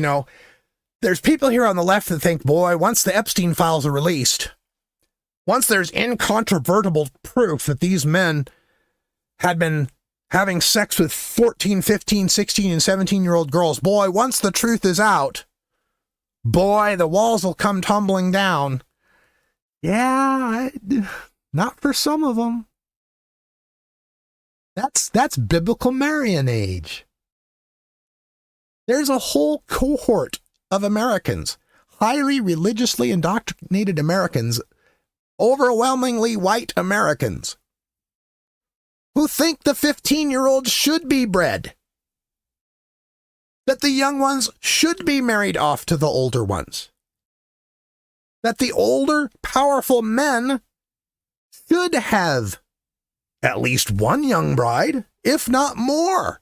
there's people here on the left that think, boy, once the Epstein files are released, once there's incontrovertible proof that these men had been having sex with 14, 15, 16, and 17-year-old girls, boy, once the truth is out, boy, the walls will come tumbling down. Yeah, not for some of them. That's biblical marionage. There's a whole cohort of Americans, highly religiously indoctrinated Americans, overwhelmingly white Americans, who think the 15-year-olds should be bred, that the young ones should be married off to the older ones, that the older, powerful men should have at least one young bride, if not more.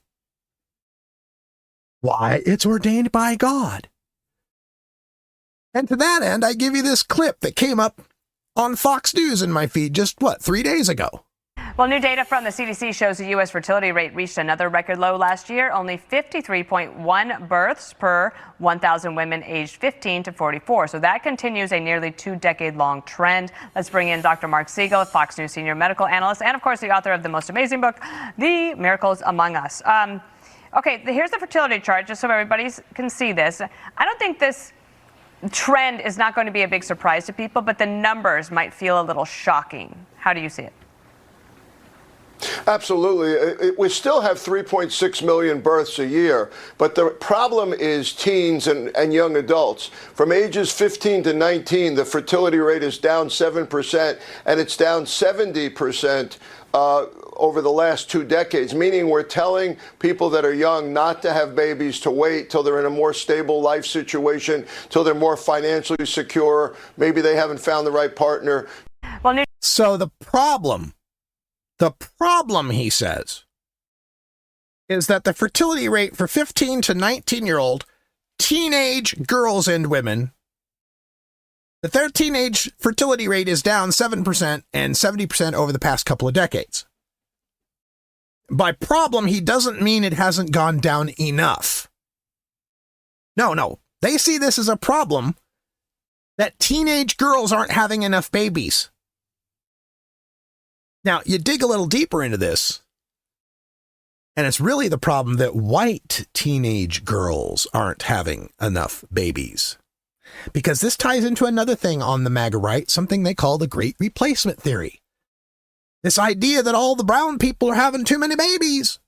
Why? It's ordained by God. And to that end, I give you this clip that came up on Fox News in my feed just, 3 days ago. Well, new data from the CDC shows the U.S. fertility rate reached another record low last year, only 53.1 births per 1,000 women aged 15 to 44. So that continues a nearly 2-decade-long trend. Let's bring in Dr. Mark Siegel, Fox News senior medical analyst, and, of course, the author of the most amazing book, The Miracles Among Us. Okay, here's the fertility chart, just so everybody can see this. I don't think this trend is not going to be a big surprise to people, but the numbers might feel a little shocking. How do you see it? Absolutely. We still have 3.6 million births a year, but the problem is teens and young adults. From ages 15 to 19, the fertility rate is down 7%, and it's down 70% over the last 2 decades, meaning we're telling people that are young not to have babies, to wait till they're in a more stable life situation, till they're more financially secure. Maybe they haven't found the right partner. So the problem, he says, is that the fertility rate for 15 to 19-year-old teenage girls and women, that their teenage fertility rate is down 7% and 70% over the past couple of decades. By problem, he doesn't mean it hasn't gone down enough. No. They see this as a problem that teenage girls aren't having enough babies. Now, you dig a little deeper into this, and it's really the problem that white teenage girls aren't having enough babies. because this ties into another thing on the MAGA right, something they call the Great Replacement Theory. This idea that all the brown people are having too many babies,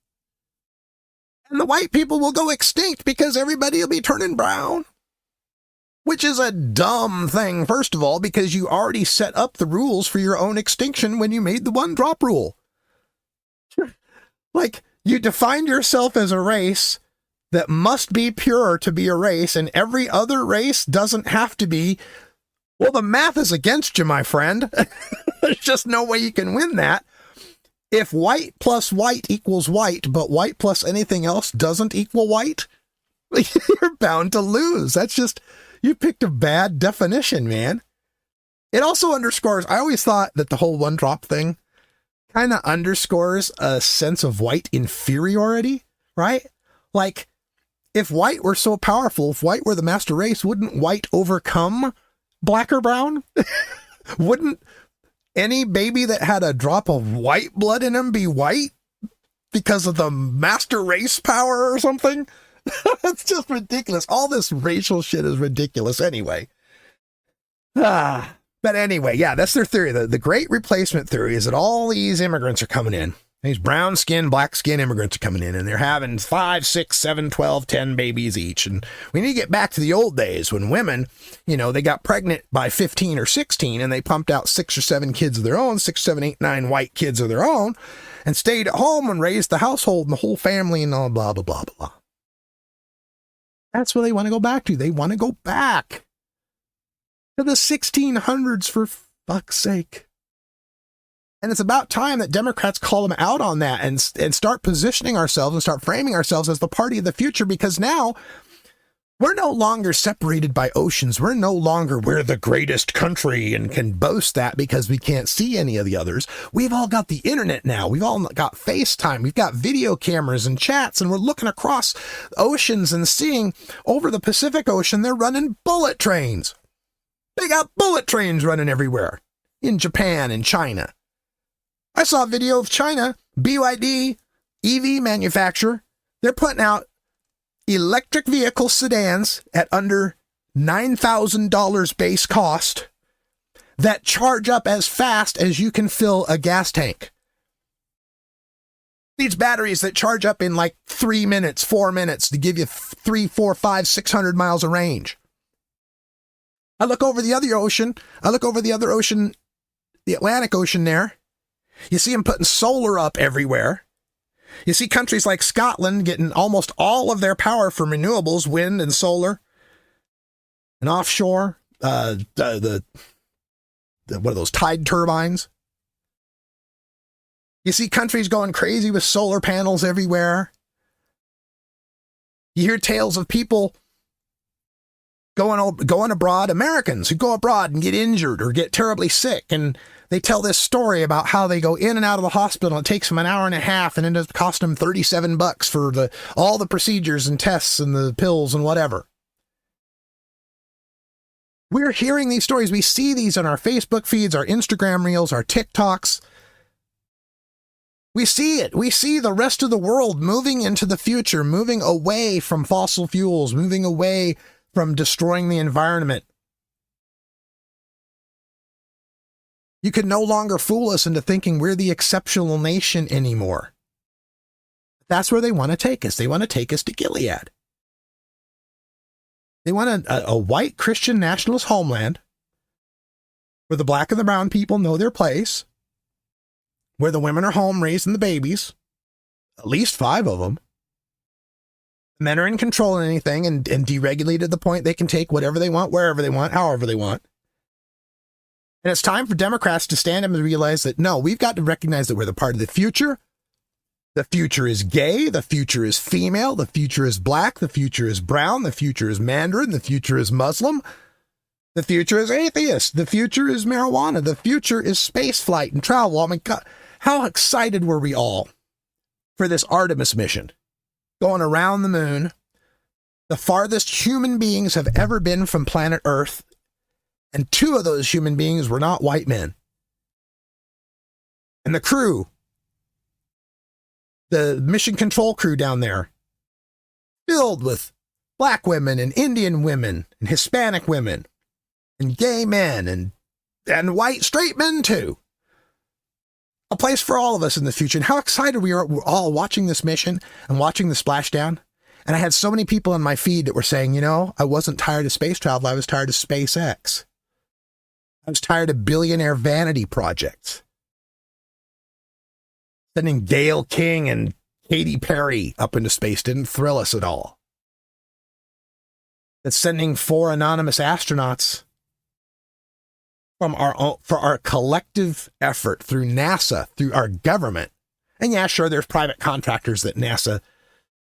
and the white people will go extinct because everybody will be turning brown. Which is a dumb thing, first of all, because you already set up the rules for your own extinction when you made the one-drop rule. Like, you defined yourself as a race that must be pure to be a race, and every other race doesn't have to be. Well, the math is against you, my friend. There's just no way you can win that. If white plus white equals white, but white plus anything else doesn't equal white, you're bound to lose. That's just... You picked a bad definition, man. It also underscores, I always thought that the whole one-drop thing kind of underscores a sense of white inferiority, right? Like, if white were so powerful, if white were the master race, wouldn't white overcome black or brown? Wouldn't any baby that had a drop of white blood in him be white because of the master race power or something? It's just ridiculous. All this racial shit is ridiculous anyway. But anyway, yeah, that's their theory. The Great Replacement Theory is that all these immigrants are coming in. These brown skin, black skin immigrants are coming in, and they're having 5, 6, 7, 12, 10 babies each. And we need to get back to the old days when women, they got pregnant by 15 or 16 and they pumped out 6 or 7 kids of their own, 6, 7, 8, 9 white kids of their own, and stayed at home and raised the household and the whole family and all blah, blah, blah, blah. That's what they want to go back to. They want to go back to the 1600s, for fuck's sake. And it's about time that Democrats call them out on that and start positioning ourselves and start framing ourselves as the party of the future, because now we're no longer separated by oceans. We're the greatest country and can boast that because we can't see any of the others. We've all got the internet now. We've all got FaceTime. We've got video cameras and chats, and we're looking across oceans and seeing over the Pacific Ocean, they're running bullet trains. They got bullet trains running everywhere in Japan and China. I saw a video of China, BYD, EV manufacturer. They're putting out electric vehicle sedans at under $9,000 base cost that charge up as fast as you can fill a gas tank. These batteries that charge up in like 3 minutes, 4 minutes to give you 3, 4, 5, 600 miles of range. I look over the other ocean. The Atlantic Ocean there. You see them putting solar up everywhere. You see countries like Scotland getting almost all of their power from renewables, wind and solar, and offshore. What are those, tide turbines? You see countries going crazy with solar panels everywhere. You hear tales of people going abroad, Americans who go abroad and get injured or get terribly sick, and they tell this story about how they go in and out of the hospital. It takes them an hour and a half, and it ends up costing them $37 for all the procedures and tests and the pills and whatever. We're hearing these stories. We see these on our Facebook feeds, our Instagram reels, our TikToks. We see it. We see the rest of the world moving into the future, moving away from fossil fuels, moving away from destroying the environment. You can no longer fool us into thinking we're the exceptional nation anymore. That's where they want to take us. They want to take us to Gilead. They want a white Christian nationalist homeland where the black and the brown people know their place, where the women are home raising the babies, at least 5 of them. Men are in control of anything and deregulated to the point they can take whatever they want, wherever they want, however they want. And it's time for Democrats to stand up and realize that, no, we've got to recognize that we're the part of the future. The future is gay. The future is female. The future is black. The future is brown. The future is Mandarin. The future is Muslim. The future is atheist. The future is marijuana. The future is space flight and travel. I mean, God, how excited were we all for this Artemis mission going around the moon, the farthest human beings have ever been from planet Earth, and 2 of those human beings were not white men. And the crew, the mission control crew down there, filled with black women and Indian women and Hispanic women and gay men and white straight men too. A place for all of us in the future. And how excited we are all watching this mission and watching the splashdown. And I had so many people in my feed that were saying, you know, I wasn't tired of space travel. I was tired of SpaceX. I was tired of billionaire vanity projects. Sending Gayle King and Katy Perry up into space didn't thrill us at all. That sending 4 anonymous astronauts for our collective effort through NASA, through our government. And yeah, sure, there's private contractors that NASA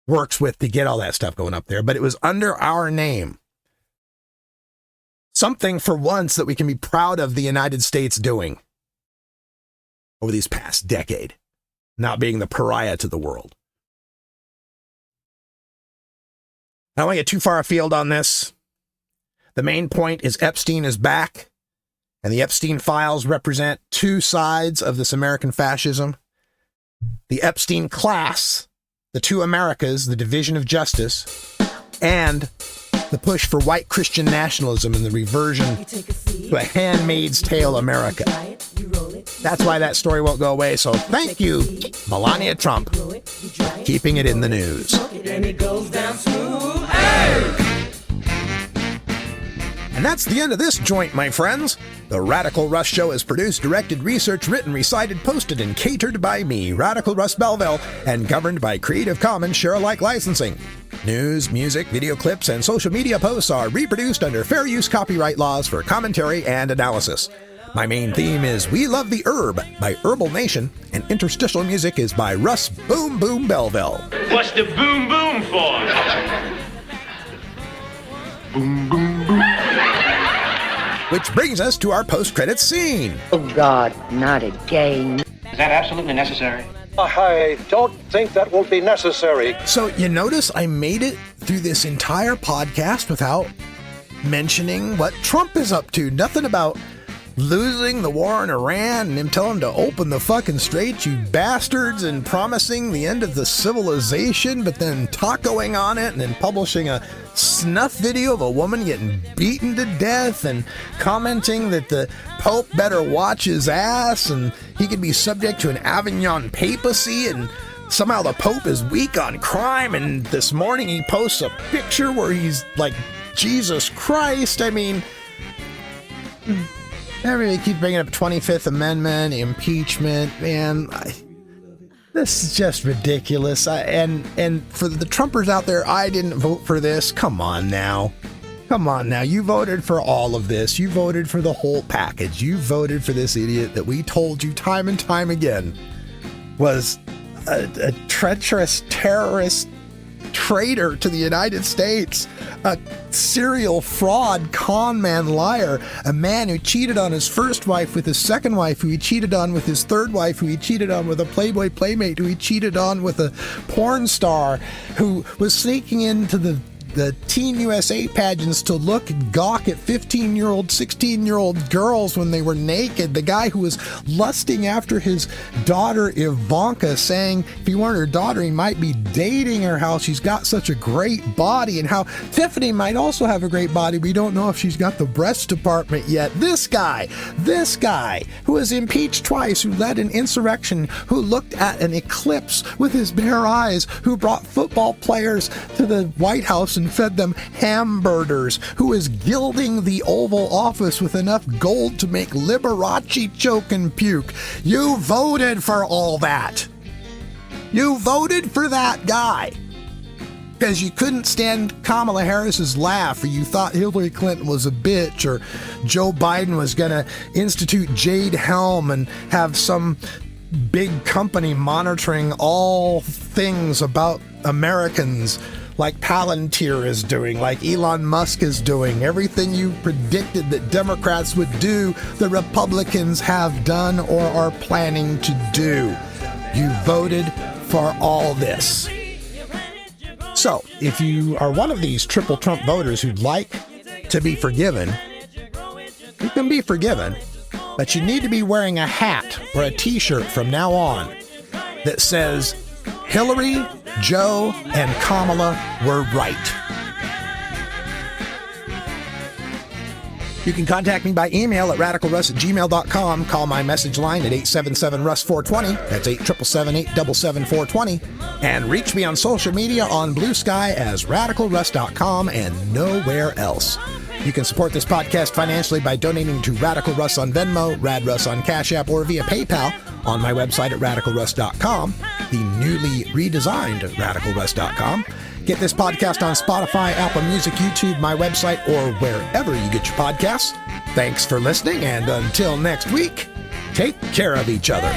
works with to get all that stuff going up there, but it was under our name. Something for once that we can be proud of the United States doing over these past decade, not being the pariah to the world. I don't want to get too far afield on this. The main point is Epstein is back, and the Epstein files represent two sides of this American fascism. The Epstein class, the two Americas, the division of justice, and the push for white Christian nationalism and the reversion to a Handmaid's Tale America. That's why that story won't go away. So thank you, Melania Trump, for keeping it in the news. And that's the end of this joint, my friends. The Radical Russ Show is produced, directed, researched, written, recited, posted, and catered by me, Radical Russ Belville, and governed by Creative Commons Share-alike licensing. News, music, video clips, and social media posts are reproduced under fair use copyright laws for commentary and analysis. My main theme is We Love the Herb by Herbal Nation, and interstitial music is by Russ Boom Boom Belville. What's the boom boom for? Boom boom boom. Which brings us to our post-credits scene. Oh God, not again. Is that absolutely necessary? I don't think that will be necessary. So you notice I made it through this entire podcast without mentioning what Trump is up to. Nothing about losing the war in Iran and him telling to open the fucking straits, you bastards, and promising the end of the civilization, but then tacoing on it and then publishing a snuff video of a woman getting beaten to death and commenting that the Pope better watch his ass and he could be subject to an Avignon papacy, and somehow the Pope is weak on crime, and this morning he posts a picture where he's like Jesus Christ. I mean, everybody keeps bringing up 25th Amendment, impeachment, man. This is just ridiculous. And for the Trumpers out there, I didn't vote for this. Come on now. You voted for all of this. You voted for the whole package. You voted for this idiot that we told you time and time again was a treacherous terrorist traitor to the United States, a serial fraud, con man, liar, a man who cheated on his first wife with his second wife, who he cheated on with his third wife, who he cheated on with a Playboy playmate, who he cheated on with a porn star, who was sneaking into the Teen USA pageants to look and gawk at 15-year-old, 16-year-old girls when they were naked. The guy who was lusting after his daughter Ivanka, saying if he weren't her daughter, he might be dating her, how she's got such a great body, and how Tiffany might also have a great body. We don't know if she's got the breast department yet. This guy who was impeached twice, who led an insurrection, who looked at an eclipse with his bare eyes, who brought football players to the White House and fed them hamburgers, who is gilding the Oval Office with enough gold to make Liberace choke and puke. You voted for all that. You voted for that guy because you couldn't stand Kamala Harris's laugh, or you thought Hillary Clinton was a bitch, or Joe Biden was going to institute Jade Helm and have some big company monitoring all things about Americans, like Palantir is doing, like Elon Musk is doing. Everything you predicted that Democrats would do, the Republicans have done or are planning to do. You voted for all this. So, if you are one of these triple Trump voters who'd like to be forgiven, you can be forgiven, but you need to be wearing a hat or a t-shirt from now on that says, Hillary, Joe, and Kamala were right. You can contact me by email at radicalruss@gmail.com. Call my message line at 877-RUSS-420. That's 877-877-420. And reach me on social media on Blue Sky as radicalruss.com and nowhere else. You can support this podcast financially by donating to Radical Russ on Venmo, Rad Russ on Cash App, or via PayPal on my website at radicalruss.com, the newly redesigned radicalruss.com. Get this podcast on Spotify, Apple Music, YouTube, my website, or wherever you get your podcasts. Thanks for listening, and until next week, take care of each other.